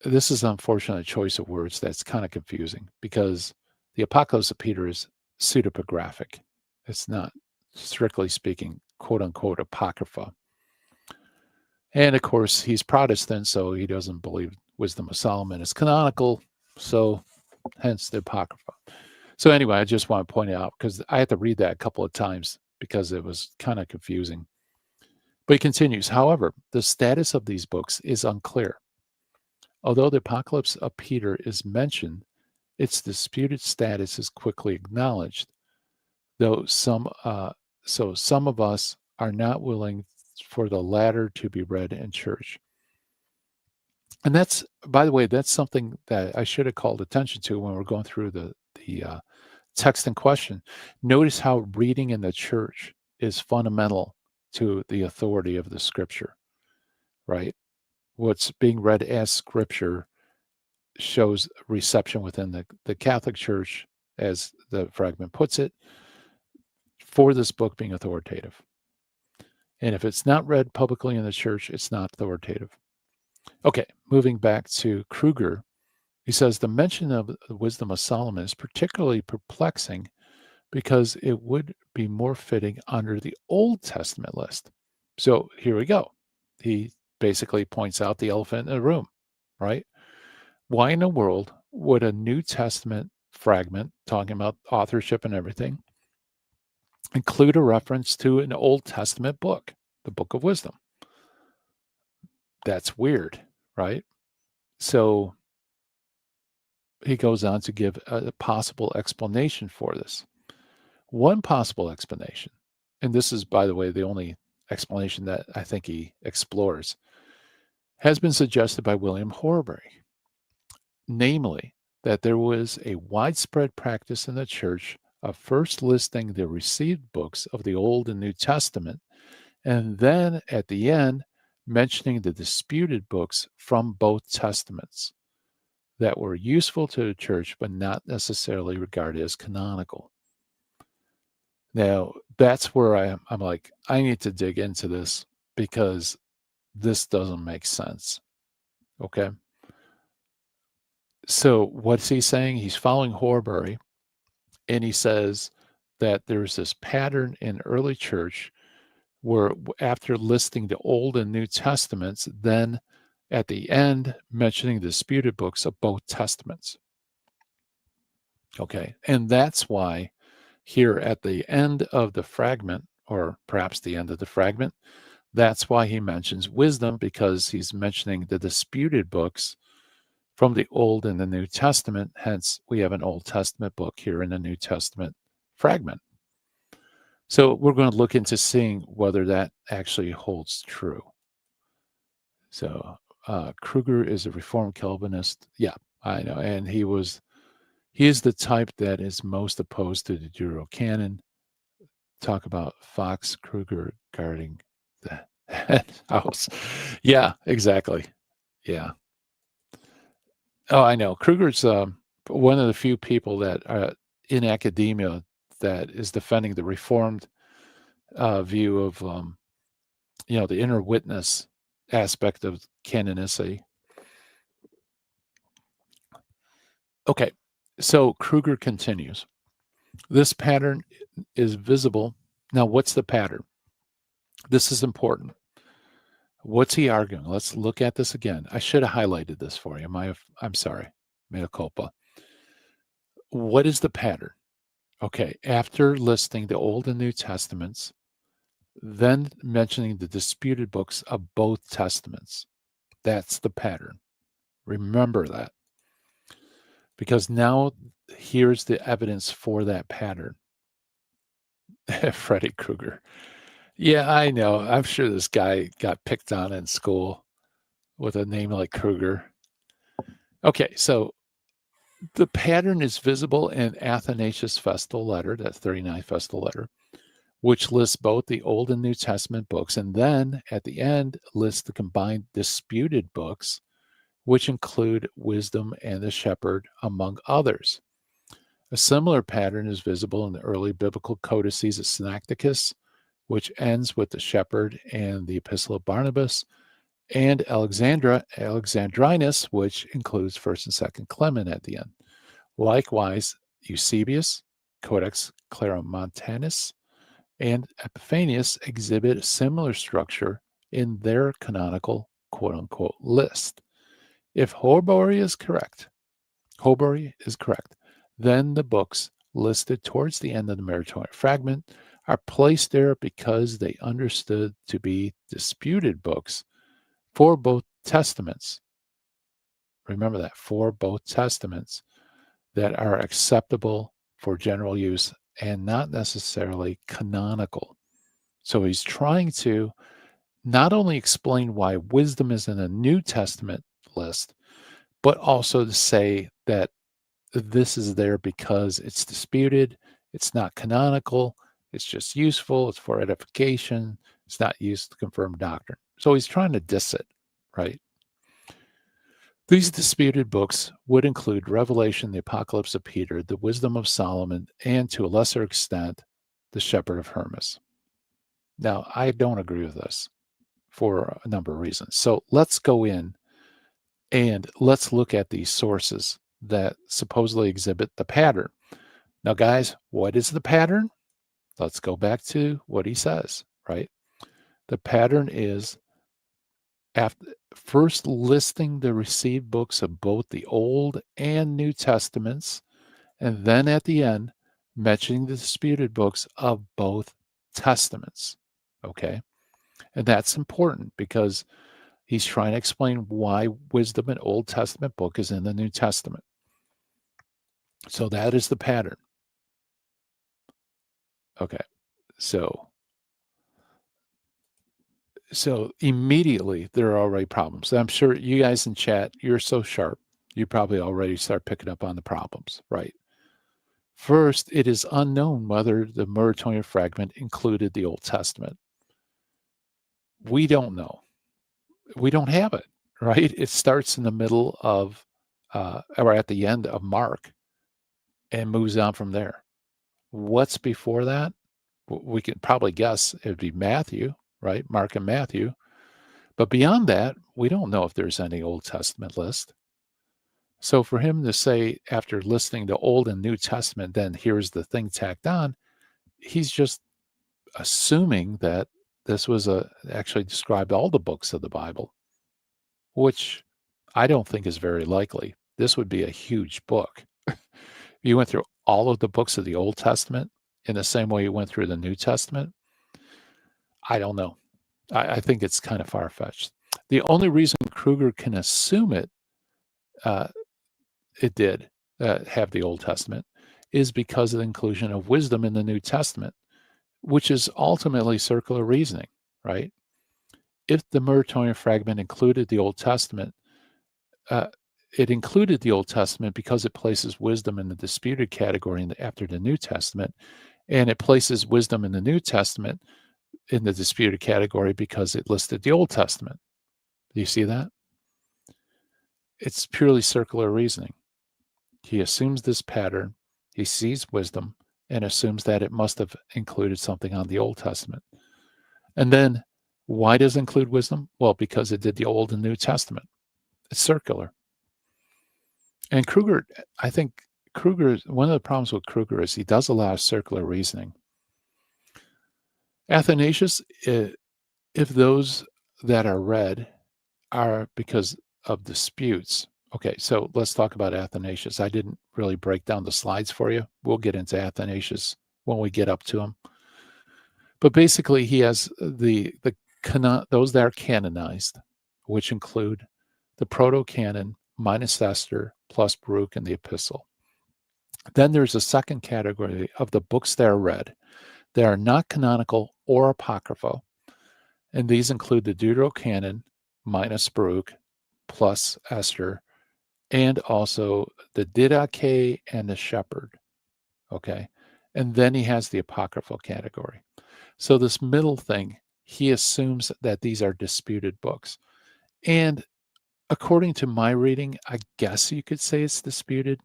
this is an unfortunate choice of words that's kind of confusing because the Apocalypse of Peter is pseudepigraphic. It's not, strictly speaking, quote unquote, Apocrypha. And of course, he's Protestant, so he doesn't believe Wisdom of Solomon is canonical. So hence the Apocrypha. So anyway, I just want to point it out because I had to read that a couple of times because it was kind of confusing. But he continues, however, the status of these books is unclear. Although the Apocalypse of Peter is mentioned, its disputed status is quickly acknowledged, though some of us are not willing for the latter to be read in church. And that's, by the way, that's something that I should have called attention to when we're going through the text in question. Notice how reading in the church is fundamental to the authority of the scripture, right? What's being read as scripture shows reception within the Catholic Church as the fragment puts it, for this book being authoritative. And if it's not read publicly in the church, it's not authoritative. Okay, moving back to Kruger, he says the mention of the wisdom of Solomon is particularly perplexing because it would be more fitting under the Old Testament list. So here we go. He basically points out the elephant in the room, right? Why in the world would a New Testament fragment talking about authorship and everything include a reference to an Old Testament book, the Book of Wisdom? That's weird, right? So he goes on to give a possible explanation for this. One possible explanation, and this is, by the way, the only explanation that I think he explores, has been suggested by William Horbury, namely that there was a widespread practice in the church of first listing the received books of the Old and New Testament, and then at the end mentioning the disputed books from both testaments that were useful to the church but not necessarily regarded as canonical. Now, that's where I'm like, I need to dig into this because this doesn't make sense. Okay. So what's he saying? He's following Horbury, and he says that there's this pattern in early church where after listing the Old and New Testaments, then at the end mentioning the disputed books of both testaments. Okay. And that's why here at the end of the fragment, or perhaps the end of the fragment, that's why he mentions wisdom, because he's mentioning the disputed books from the Old and the New Testament. Hence, we have an Old Testament book here in the New Testament fragment. So we're going to look into seeing whether that actually holds true. So Kruger is a Reformed Calvinist. Yeah, I know. And he is the type that is most opposed to the Deuterocanon. Talk about Fox Kruger guarding the house. Yeah, exactly. Yeah. Oh, I know. Kruger's one of the few people that are in academia that is defending the Reformed view of, the inner witness aspect of canonicity. Okay, so Kruger continues. This pattern is visible. Now, what's the pattern? This is important. What's he arguing? Let's look at this again. I should have highlighted this for you. I'm sorry. Mea culpa. What is the pattern? Okay, after listing the Old and New Testaments, then mentioning the disputed books of both testaments. That's the pattern. Remember that. Because now here's the evidence for that pattern. Freddy Krueger. Yeah, I know. I'm sure this guy got picked on in school with a name like Krueger. Okay, so the pattern is visible in Athanasius' Festal Letter, that 39th Festal Letter, which lists both the Old and New Testament books, and then at the end lists the combined disputed books, which include Wisdom and the Shepherd, among others. A similar pattern is visible in the early biblical codices of Synecticus, which ends with the Shepherd and the Epistle of Barnabas, and Alexandrinus, which includes 1st and 2nd Clement at the end. Likewise, Eusebius, Codex Claromontanus, and Epiphanius exhibit a similar structure in their canonical quote-unquote list. If Horbury is correct, then the books listed towards the end of the Muratorian fragment are placed there because they understood to be disputed books for both testaments. Remember that, for both testaments that are acceptable for general use and not necessarily canonical. So he's trying to not only explain why wisdom is in a New Testament list, but also to say that this is there because it's disputed, it's not canonical, it's just useful, it's for edification, it's not used to confirm doctrine. So he's trying to diss it, right? These disputed books would include Revelation, the Apocalypse of Peter, the Wisdom of Solomon, and to a lesser extent, the Shepherd of Hermas. Now, I don't agree with this for a number of reasons. So let's go in and let's look at these sources that supposedly exhibit the pattern. Now, guys, what is the pattern? Let's go back to what he says, right? The pattern is after first listing the received books of both the Old and New Testaments, and then at the end, mentioning the disputed books of both Testaments. Okay. And that's important because he's trying to explain why wisdom in Old Testament book is in the New Testament. So that is the pattern. Okay. So immediately there are already problems. I'm sure you guys in chat, you're so sharp. You probably already start picking up on the problems, right? First, it is unknown whether the Muratorian fragment included the Old Testament. We don't know. We don't have it, right? It starts in the middle of, or at the end of Mark and moves on from there. What's before that? We can probably guess it would be Matthew, right? Mark and Matthew. But beyond that, we don't know if there's any Old Testament list. So for him to say, after listening to Old and New Testament, then here's the thing tacked on, he's just assuming that this was actually described all the books of the Bible, which I don't think is very likely. This would be a huge book. You went through all of the books of the Old Testament in the same way you went through the New Testament. I don't know. I think it's kind of far-fetched. The only reason Kruger can assume it did have the Old Testament is because of the inclusion of wisdom in the New Testament, which is ultimately circular reasoning, right? If the Muratorian fragment included the Old Testament, it included the Old Testament because it places wisdom in the disputed category after the New Testament, and it places wisdom in the New Testament in the disputed category because it listed the Old Testament. Do you see that? It's purely circular reasoning. He assumes this pattern, he sees wisdom, and assumes that it must have included something on the Old Testament. And then, why does it include wisdom? Well, because it did the Old and New Testament. It's circular. And Kruger, I think one of the problems with Kruger is he does a lot of circular reasoning. Athanasius, if those that are read are because of disputes. Okay, so let's talk about Athanasius. I didn't really break down the slides for you. We'll get into Athanasius when we get up to him. But basically, he has those that are canonized, which include the proto-canon minus Esther plus Baruch and the Epistle. Then there's a second category of the books that are read. They are not canonical or apocryphal, and these include the Deuterocanon minus Baruch plus Esther, and also the Didache and the Shepherd. Okay, and then he has the apocryphal category. So this middle thing, he assumes that these are disputed books, and according to my reading, I guess you could say it's disputed,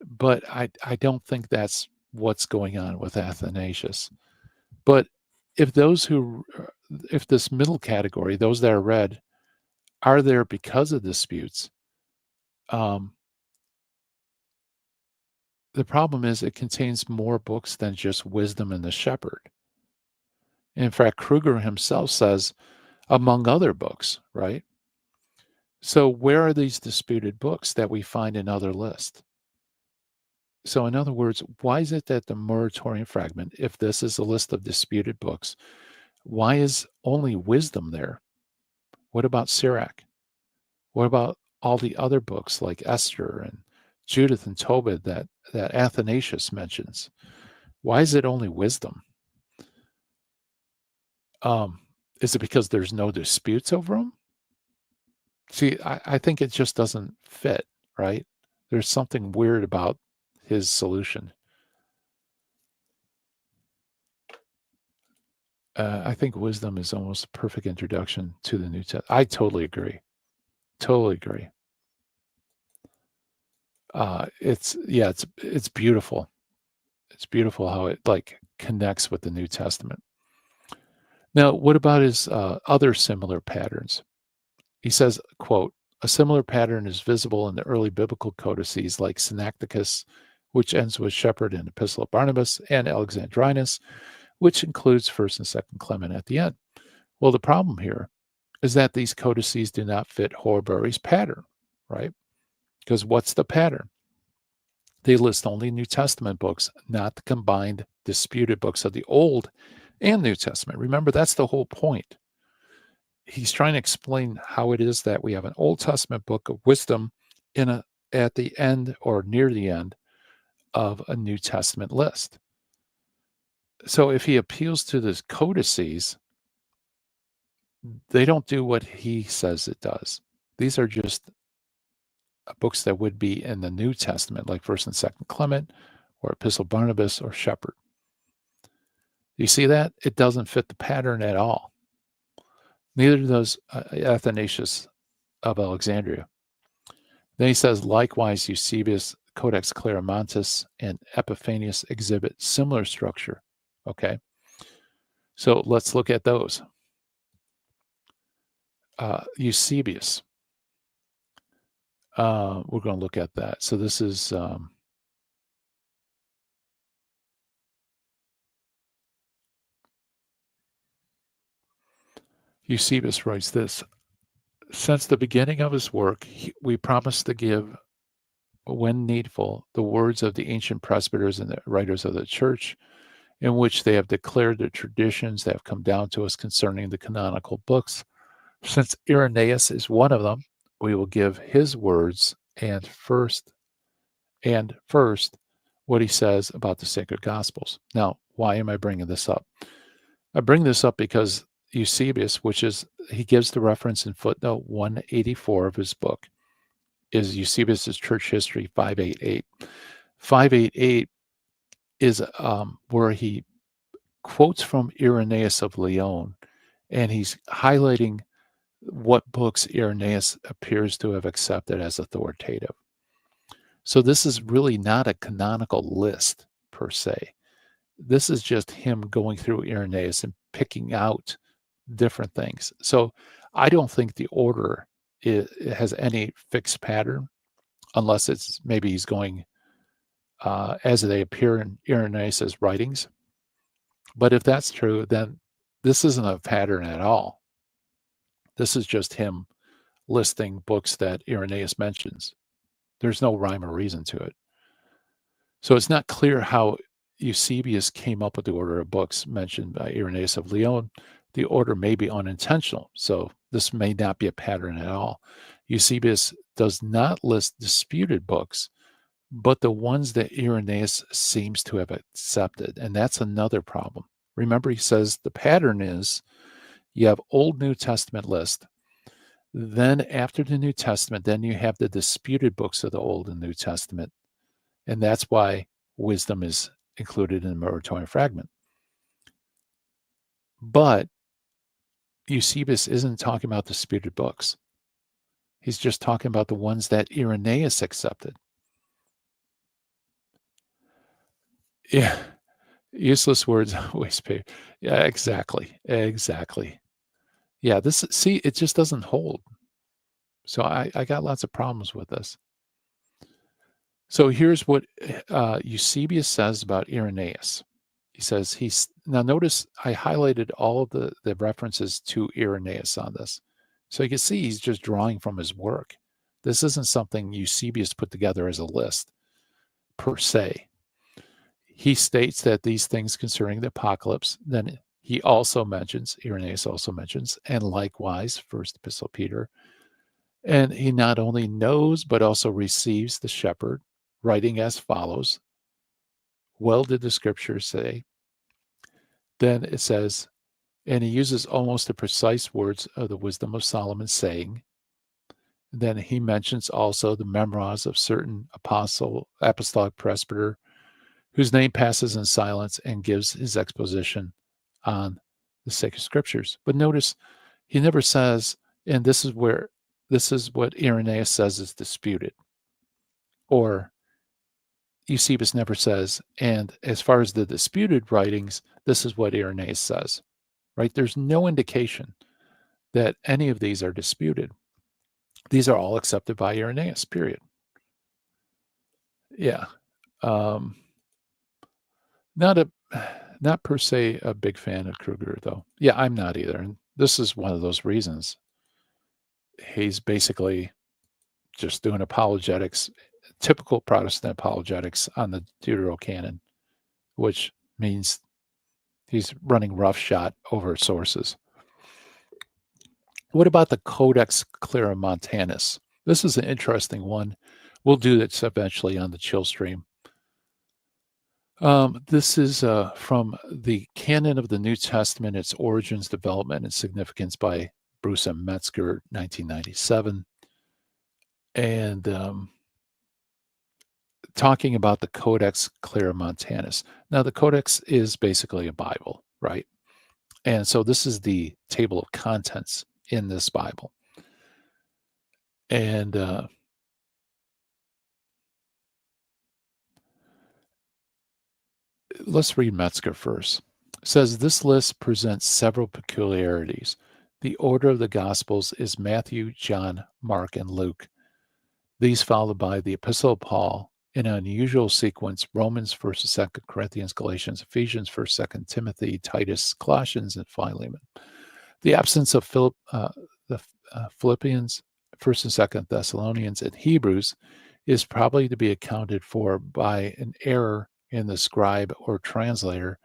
but I don't think that's what's going on with Athanasius. But if this middle category, those that are read, are there because of disputes, the problem is it contains more books than just wisdom and the shepherd. In fact, Kruger himself says, among other books, right? So where are these disputed books that we find in other lists? So in other words, why is it that the Muratorian fragment, if this is a list of disputed books, why is only wisdom there? What about Sirach? What about all the other books like Esther and Judith and Tobit that Athanasius mentions? Why is it only wisdom? Is it because there's no disputes over them? See, I think it just doesn't fit, right? There's something weird about his solution. I think wisdom is almost a perfect introduction to the New Testament. I totally agree. Totally agree. It's beautiful. It's beautiful how it like connects with the New Testament. Now, what about his other similar patterns? He says, quote, a similar pattern is visible in the early biblical codices like Synecticus, which ends with Shepherd and Epistle of Barnabas, and Alexandrinus, which includes 1st and 2nd Clement at the end. Well, the problem here is that these codices do not fit Horbury's pattern, right? Because what's the pattern? They list only New Testament books, not the combined disputed books of the Old and New Testament. Remember, that's the whole point. He's trying to explain how it is that we have an Old Testament book of wisdom at the end or near the end of a New Testament list. So if he appeals to the codices, they don't do what he says it does. These are just books that would be in the New Testament, like 1st and 2nd Clement or Epistle of Barnabas or Shepherd. You see that? It doesn't fit the pattern at all. Neither does Athanasius of Alexandria. Then he says, likewise, Eusebius, Codex Claromontis, and Epiphanius exhibit similar structure. Okay, so let's look at those. Eusebius. We're going to look at that. So this is Eusebius writes this. Since the beginning of his work, we promise to give, when needful, the words of the ancient presbyters and the writers of the church, in which they have declared the traditions that have come down to us concerning the canonical books. Since Irenaeus is one of them, we will give his words and first what he says about the sacred gospels. Now, why am I bringing this up? I bring this up because Eusebius, he gives the reference in footnote 184 of his book, is Eusebius's Church History 588. 588 is where he quotes from Irenaeus of Lyon, and he's highlighting what books Irenaeus appears to have accepted as authoritative. So this is really not a canonical list per se. This is just him going through Irenaeus and picking out different things. So I don't think the order has any fixed pattern, unless it's maybe he's going as they appear in Irenaeus' writings. But if that's true, then this isn't a pattern at all. This is just him listing books that Irenaeus mentions. There's no rhyme or reason to it. So it's not clear how Eusebius came up with the order of books mentioned by Irenaeus of Lyon. The order may be unintentional, so this may not be a pattern at all. Eusebius does not list disputed books, but the ones that Irenaeus seems to have accepted, and that's another problem. Remember, he says the pattern is you have Old New Testament list, then after the New Testament, then you have the disputed books of the Old and New Testament, and that's why wisdom is included in the Muratorian fragment. But Eusebius isn't talking about disputed books. He's just talking about the ones that Irenaeus accepted. Yeah, useless words always pay. Yeah, exactly. Yeah, it just doesn't hold. So I got lots of problems with this. So here's what Eusebius says about Irenaeus. He says now notice I highlighted all of the references to Irenaeus on this. So you can see he's just drawing from his work. This isn't something Eusebius put together as a list per se. He states that these things concerning the apocalypse, then Irenaeus also mentions, and likewise, First Epistle Peter. And he not only knows, but also receives the shepherd, writing as follows. Well did the scriptures say. Then it says, and he uses almost the precise words of the wisdom of Solomon, saying. Then he mentions also the memoirs of certain apostolic presbyter, whose name passes in silence and gives his exposition on the sacred scriptures. But notice he never says, and this is what Irenaeus says is disputed. Or Eusebius never says, and as far as the disputed writings, this is what Irenaeus says, right? There's no indication that any of these are disputed. These are all accepted by Irenaeus, period. Yeah. Um, not per se a big fan of Kruger, though. Yeah, I'm not either. And this is one of those reasons. He's basically just doing apologetics, typical Protestant apologetics on the Deuterocanon, which means he's running roughshod over sources. What about the Codex Claromontanus? This is an interesting one. We'll do this eventually on the chill stream. This is from the Canon of the New Testament, its origins, development, and significance by Bruce M. Metzger, 1997. And talking about the Codex Claromontanus. Now, the Codex is basically a Bible, right? And so this is the table of contents in this Bible. And let's read Metzger first. It says, this list presents several peculiarities. The order of the Gospels is Matthew, John, Mark, and Luke. These followed by the Epistle of Paul in an unusual sequence: Romans, 1st and 2nd Corinthians, Galatians, Ephesians, 1st, 2nd Timothy, Titus, Colossians, and Philemon. The absence of Philippians, 1st and 2nd Thessalonians, and Hebrews is probably to be accounted for by an error in the scribe or translator,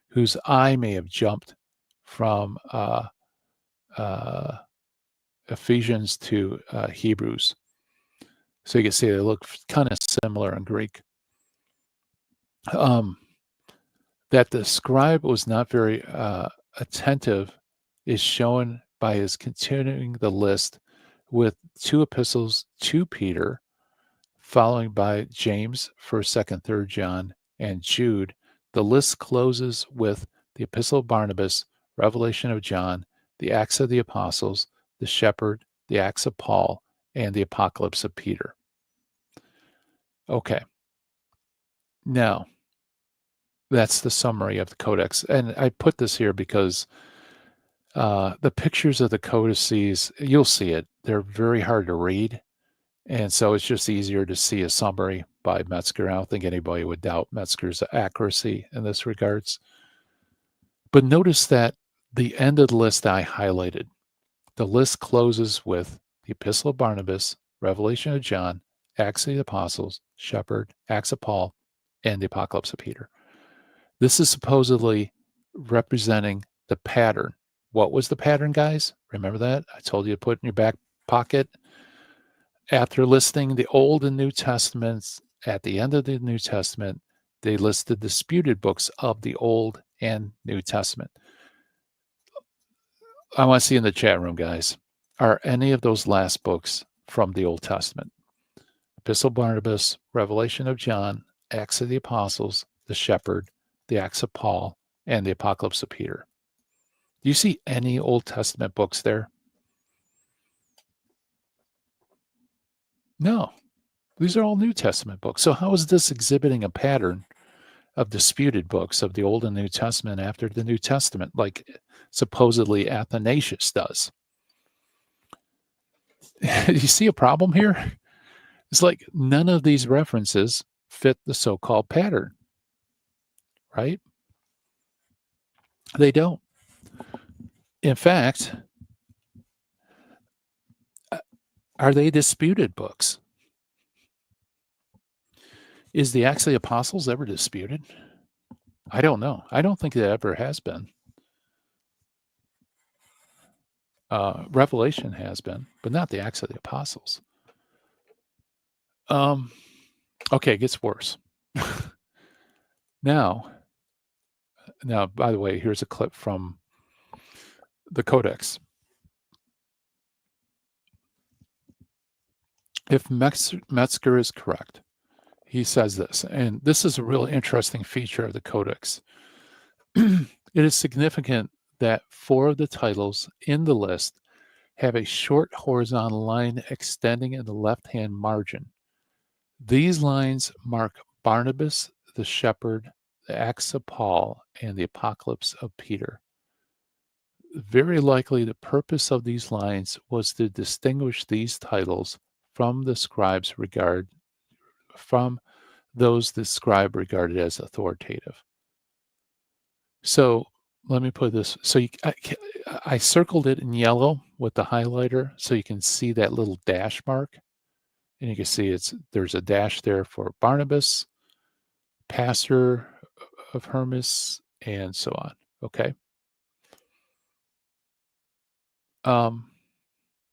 whose eye may have jumped from Ephesians to Hebrews. So you can see they look kind of similar in Greek. That the scribe was not very attentive is shown by his continuing the list with 2 epistles to Peter, following by James, 1st, 2nd, 3rd John, and Jude. The list closes with the Epistle of Barnabas, Revelation of John, the Acts of the Apostles, the Shepherd, the Acts of Paul, and the Apocalypse of Peter. Okay. Now, that's the summary of the Codex. And I put this here because the pictures of the codices, you'll see it. They're very hard to read. And so it's just easier to see a summary by Metzger. I don't think anybody would doubt Metzger's accuracy in this regards. But notice that the end of the list I highlighted, the list closes with the Epistle of Barnabas, Revelation of John, Acts of the Apostles, Shepherd, Acts of Paul, and the Apocalypse of Peter. This is supposedly representing the pattern. What was the pattern, guys? Remember that? I told you to put in your back pocket. After listing the Old and New Testaments, at the end of the New Testament, they listed disputed books of the Old and New Testament. I want to see in the chat room, guys, are any of those last books from the Old Testament? Epistle of Barnabas, Revelation of John, Acts of the Apostles, the Shepherd, the Acts of Paul, and the Apocalypse of Peter. Do you see any Old Testament books there? No. These are all New Testament books. So how is this exhibiting a pattern of disputed books of the Old and New Testament after the New Testament, like supposedly Athanasius does? You see a problem here? It's like none of these references fit the so-called pattern, right? They don't. In fact, are they disputed books? Is the Acts of the Apostles ever disputed? I don't know. I don't think it ever has been. Revelation has been, but not the Acts of the Apostles. Okay, it gets worse. Now, by the way, here's a clip from the Codex. If Metzger is correct, he says this, and this is a really interesting feature of the Codex. It is significant that 4 of the titles in the list have a short horizontal line extending in the left-hand margin. These lines mark Barnabas the shepherd, the Acts of Paul, and the Apocalypse of Peter. Very likely the purpose of these lines was to distinguish these titles from the scribes from those the scribe regarded as authoritative. So let me put this. So I circled it in yellow with the highlighter so you can see that little dash mark. And you can see there's a dash there for Barnabas, pastor of Hermas, and so on. Okay.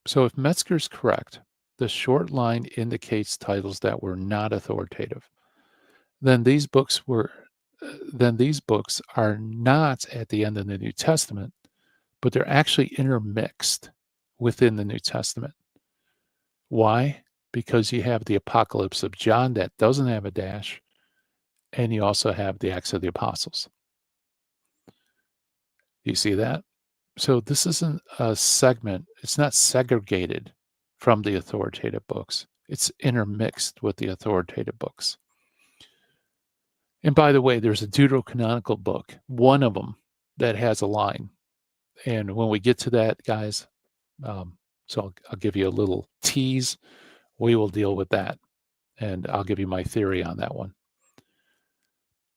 So if Metzger's correct, the short line indicates titles that were not authoritative. Then these books are not at the end of the New Testament, but they're actually intermixed within the New Testament. Why? Because you have the Apocalypse of John that doesn't have a dash, and you also have the Acts of the Apostles. You see that? So this isn't a segment. It's not segregated from the authoritative books. It's intermixed with the authoritative books. And by the way, there's a Deuterocanonical book, one of them, that has a line. And when we get to that, guys, so I'll give you a little tease. We will deal with that. And I'll give you my theory on that one.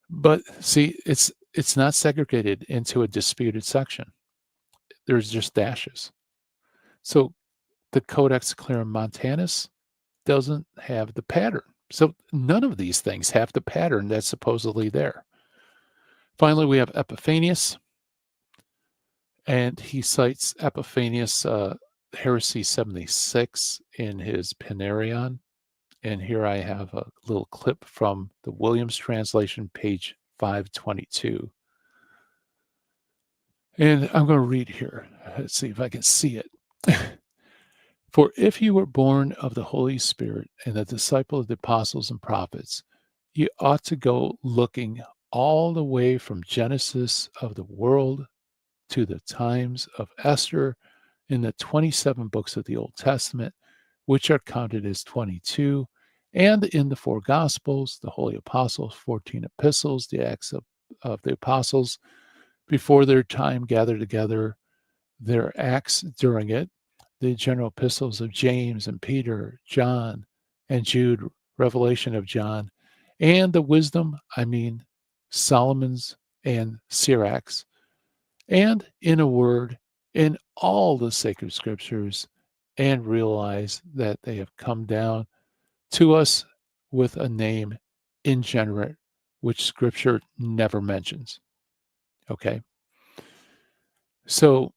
But see, it's not segregated into a disputed section. There's just dashes. So the Codex Claromontanus doesn't have the pattern. So none of these things have the pattern that's supposedly there. Finally, we have Epiphanius, and he cites Epiphanius Heresy 76 in his Panarion. And here I have a little clip from the Williams translation, page 522. And I'm going to read here. Let's see if I can see it. For if you were born of the Holy Spirit and the disciple of the apostles and prophets, you ought to go looking all the way from Genesis of the world to the times of Esther in the 27 books of the Old Testament, which are counted as 22, and in the 4 Gospels, the Holy Apostles, 14 epistles, the Acts of the Apostles, before their time gathered together, their acts during it, the general epistles of James and Peter, John and Jude, Revelation of John, and the wisdom, Solomon's and Sirach's, and in a word, in all the sacred scriptures, and realize that they have come down to us with a name ingenerate, which scripture never mentions. Okay? So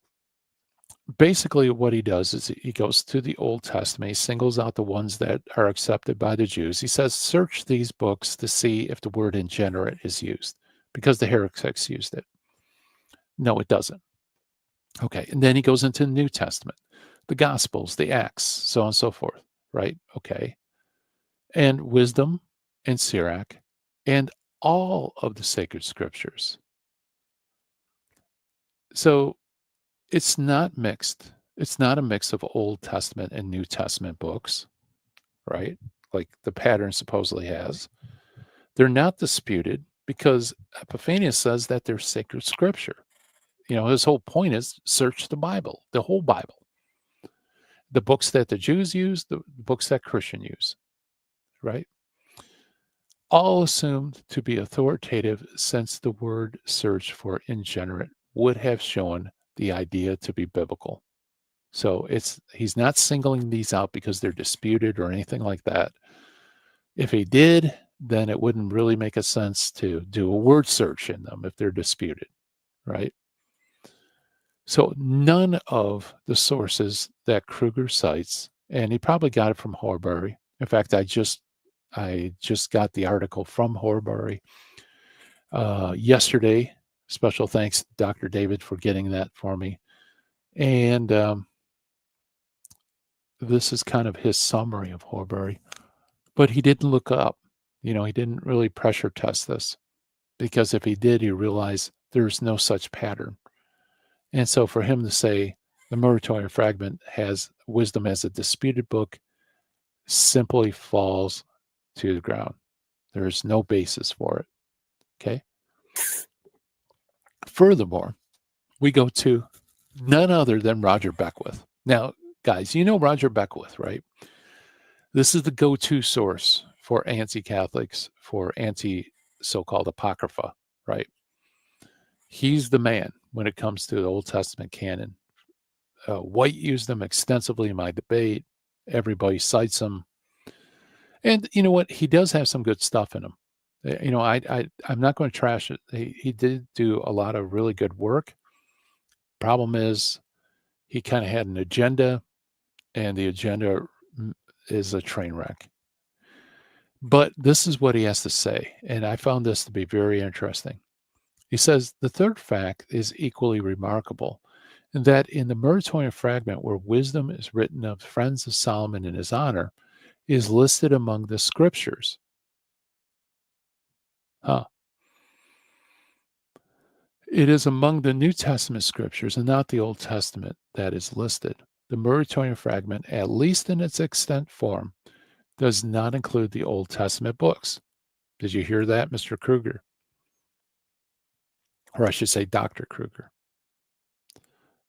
basically what he does is he goes to the Old Testament. He singles out the ones that are accepted by the Jews. He says, search these books to see if the word ingenerate is used, because the heretics used it. No, it doesn't. Okay, and then he goes into the New Testament, the Gospels, the Acts, so on and so forth, right? Okay. And wisdom and Sirach and all of the sacred scriptures. So it's not mixed. It's not a mix of Old Testament and New Testament books, right? Like the pattern supposedly has. They're not disputed because Epiphanius says that they're sacred scripture. His whole point is search the Bible, the whole Bible. The books that the Jews use, the books that Christians use, right? All assumed to be authoritative, since the word search for ingenerate would have shown the idea to be biblical. So he's not singling these out because they're disputed or anything like that. If he did, then it wouldn't really make a sense to do a word search in them if they're disputed, right? So none of the sources that Kruger cites, and he probably got it from Horbury. In fact, I just got the article from Horbury yesterday. Special thanks, Dr. David, for getting that for me. And this is kind of his summary of Horbury. But he didn't look up. He didn't really pressure test this, because if he did, he realized there's no such pattern. And so for him to say the Muratorian Fragment has wisdom as a disputed book simply falls to the ground. There's no basis for it. Okay. Furthermore, we go to none other than Roger Beckwith. Now, guys, you know Roger Beckwith, right? This is the go-to source for anti-Catholics, for anti-so-called Apocrypha, right? He's the man when it comes to the Old Testament canon. White used them extensively in my debate. Everybody cites them. And you know what? He does have some good stuff in him. You know, I'm not going to trash it. He did do a lot of really good work. Problem is, he kind of had an agenda, and the agenda is a train wreck. But this is what he has to say, and I found this to be very interesting. He says, the third fact is equally remarkable, in that in the Muratorian fragment where wisdom is written of friends of Solomon in his honor, is listed among the scriptures. It is among the New Testament scriptures and not the Old Testament that is listed. The Muratorian fragment, at least in its extant form, does not include the Old Testament books. Did you hear that, Mr. Kruger? Or I should say, Dr. Kruger.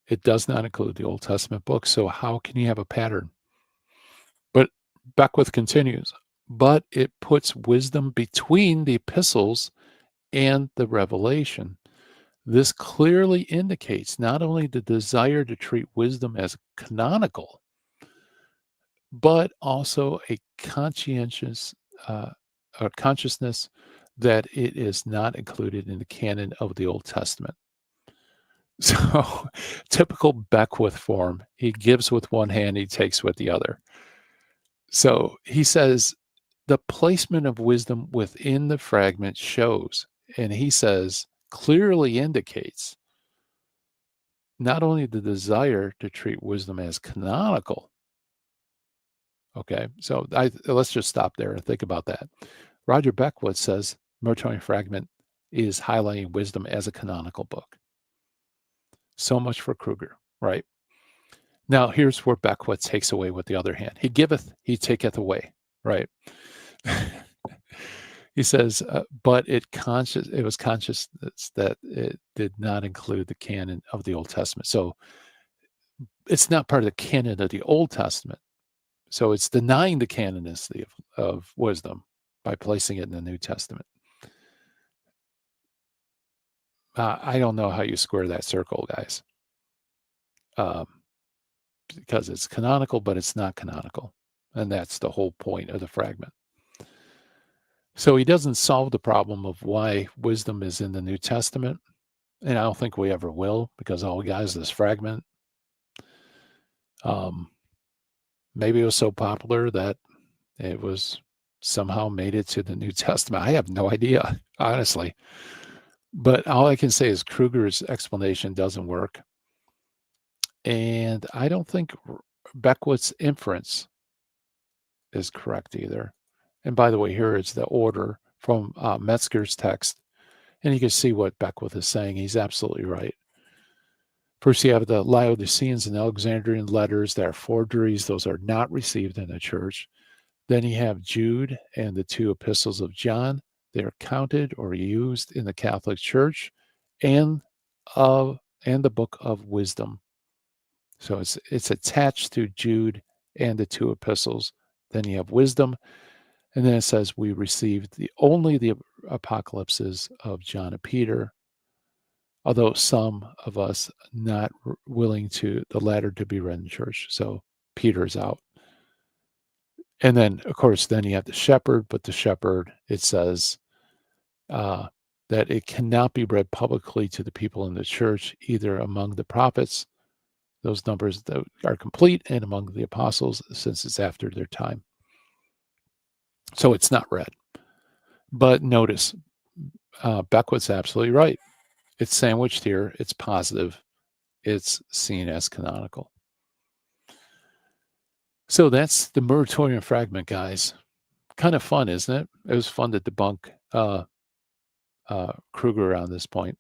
It does not include the Old Testament books, so how can you have a pattern? But Beckwith continues, but it puts wisdom between the epistles and the revelation. This clearly indicates not only the desire to treat wisdom as canonical, but also a conscientiousness that it is not included in the canon of the Old Testament. So, typical Beckwith form, he gives with one hand, he takes with the other. So, he says the placement of wisdom within the fragment shows, and he says clearly indicates not only the desire to treat wisdom as canonical. Okay, so let's just stop there and think about that. Roger Beckwith says Muratorian fragment is highlighting wisdom as a canonical book. So much for Kruger, right? Now, here's where Beckwith takes away with the other hand. He giveth, he taketh away, right? He says, but it was conscious that it did not include the canon of the Old Testament. So it's not part of the canon of the Old Testament. So it's denying the canonicity of wisdom by placing it in the New Testament. I don't know how you square that circle, guys. Because it's canonical, but it's not canonical. And that's the whole point of the fragment. So he doesn't solve the problem of why wisdom is in the New Testament. And I don't think we ever will, because all we got is this fragment. Maybe it was so popular that it was somehow made it to the New Testament. I have no idea, honestly. But all I can say is Kruger's explanation doesn't work. And I don't think Beckwith's inference is correct either. And by the way, here is the order from Metzger's text. And you can see what Beckwith is saying. He's absolutely right. First, you have the Laodiceans and Alexandrian letters. They are forgeries. Those are not received in the church. Then you have Jude and the two epistles of John. They are counted or used in the Catholic Church and the Book of Wisdom. So it's attached to Jude and the two epistles. Then you have wisdom. And then it says we received only the apocalypses of John and Peter, although some of us not willing to the latter to be read in church. So Peter's out. And then, of course, then you have the shepherd, but the shepherd, it says that it cannot be read publicly to the people in the church, either among the prophets, those numbers that are complete, and among the apostles, since it's after their time. So it's not read. But notice, Beckwith's absolutely right. It's sandwiched here. It's positive. It's seen as canonical. So that's the Muratorian fragment, guys. Kind of fun, isn't it? It was fun to debunk Kruger on this point.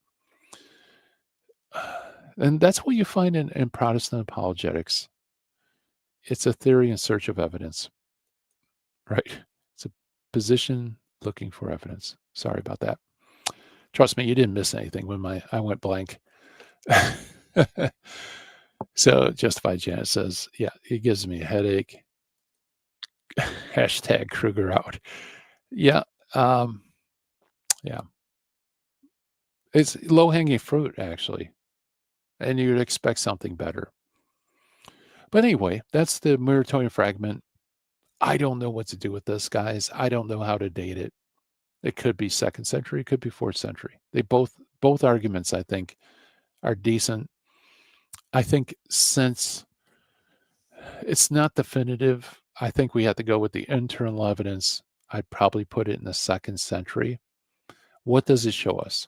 And that's what you find in Protestant apologetics. It's a theory in search of evidence, right? position, looking for evidence. Sorry about that. Trust me, you didn't miss anything when I went blank. So Justified Janet says, yeah, it gives me a headache. Hashtag Kruger out. Yeah. Um, yeah. It's low hanging fruit, actually. And you'd expect something better. But anyway, that's the Muratorian fragment. I don't know what to do with this, guys. I don't know how to date it. It could be second century, it could be fourth century. They both arguments, I think, are decent. I think since it's not definitive, I think we have to go with the internal evidence. I'd probably put it in the second century. What does it show us?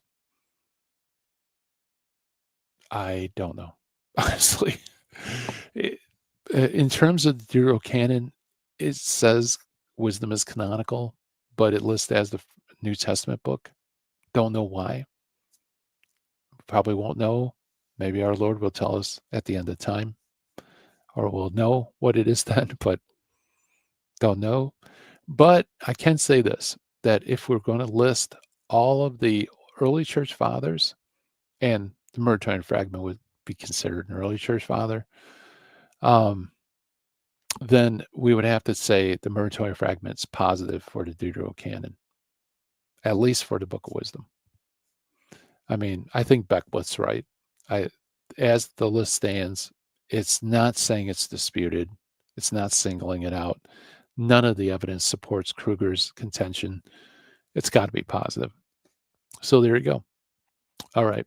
I don't know, honestly. In terms of the Deuterocanon, it says wisdom is canonical, but it lists as the New Testament book. Don't know why. Probably won't know. Maybe our Lord will tell us at the end of time, or we'll know what it is then, but don't know. But I can say this, that if we're going to list all of the early church fathers, and the Muratorian fragment would be considered an early church father, then we would have to say the Muratorian fragment's positive for the Deuterocanon, at least for the Book of Wisdom. I mean, I think Beckwith's right. As the list stands, it's not saying it's disputed. It's not singling it out. None of the evidence supports Kruger's contention. It's got to be positive. So there you go. All right.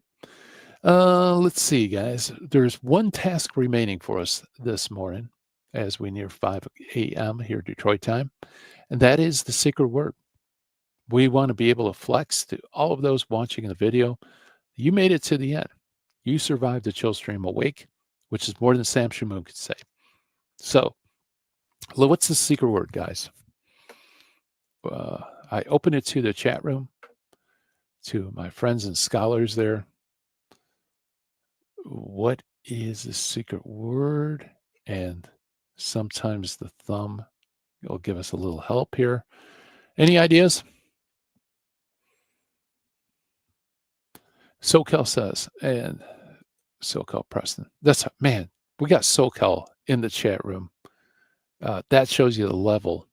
Let's see, guys. There's one task remaining for us this morning as we near 5 a.m. here Detroit time, and that is the secret word. We want to be able to flex to all of those watching the video. You made it to the end. You survived the chill stream awake, which is more than Sam Shamoon could say. So, what's the secret word, guys? I open it to the chat room, to my friends and scholars there. What is the secret word? And sometimes the thumb will give us a little help here. Any ideas? SoCal says, and SoCal Preston. That's, man, we got SoCal in the chat room. That shows you the level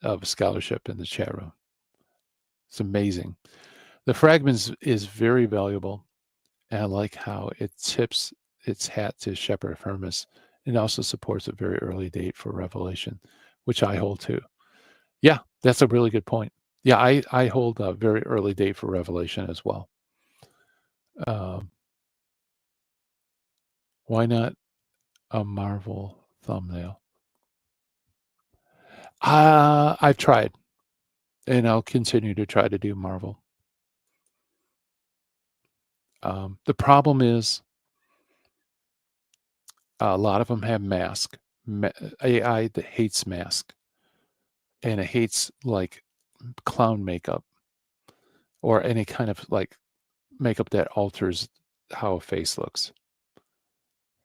of scholarship in the chat room. It's amazing. The fragments is very valuable, and I like how it tips its hat to Shepherd of Hermas. It also supports a very early date for Revelation, which I hold too. Yeah, that's a really good point. Yeah, I hold a very early date for Revelation as well. Why not a Marvel thumbnail? I've tried, and I'll continue to try to do Marvel. The problem is a lot of them have mask. AI that hates mask, and it hates like clown makeup or any kind of like makeup that alters how a face looks.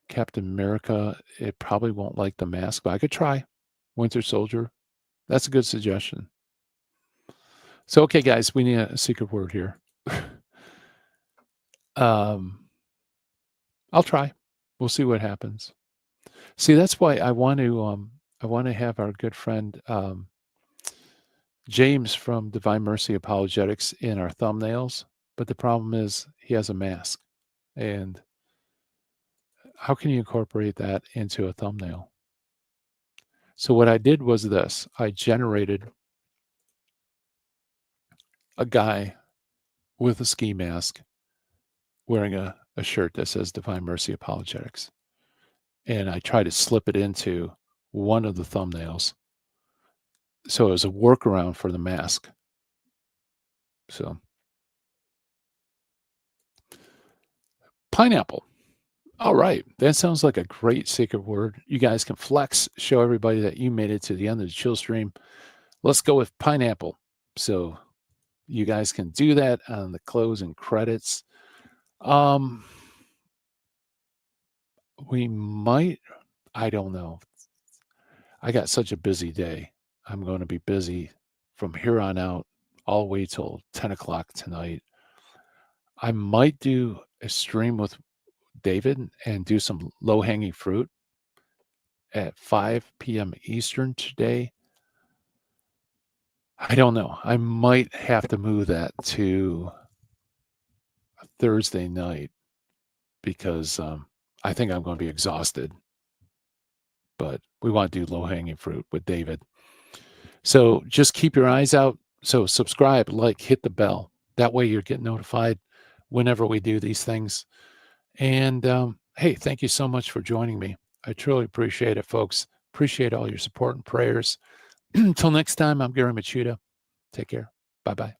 Captain America, it probably won't like the mask, but I could try. Winter Soldier, that's a good suggestion. So, okay, guys, we need a secret word here. I'll try. We'll see what happens. See, that's why I want to have our good friend James from Divine Mercy Apologetics in our thumbnails. But the problem is he has a mask, and how can you incorporate that into a thumbnail? So what I did was this: I generated a guy with a ski mask wearing a shirt that says Divine Mercy Apologetics. And I tried to slip it into one of the thumbnails. So it was a workaround for the mask. So pineapple. All right. That sounds like a great secret word. You guys can flex, show everybody that you made it to the end of the chill stream. Let's go with pineapple. So you guys can do that on the close and credits. We might, I don't know. I got such a busy day. I'm going to be busy from here on out, all the way till 10 o'clock tonight. I might do a stream with David and do some low-hanging fruit at 5 p.m. Eastern today. I don't know. I might have to move that to Thursday night because I think I'm going to be exhausted. But we want to do low-hanging fruit with David. So just keep your eyes out. So subscribe, like, hit the bell. That way you'll get notified whenever we do these things. And hey, thank you so much for joining me. I truly appreciate it, folks. Appreciate all your support and prayers. Until next time, I'm Gary Michuta. Take care. Bye-bye.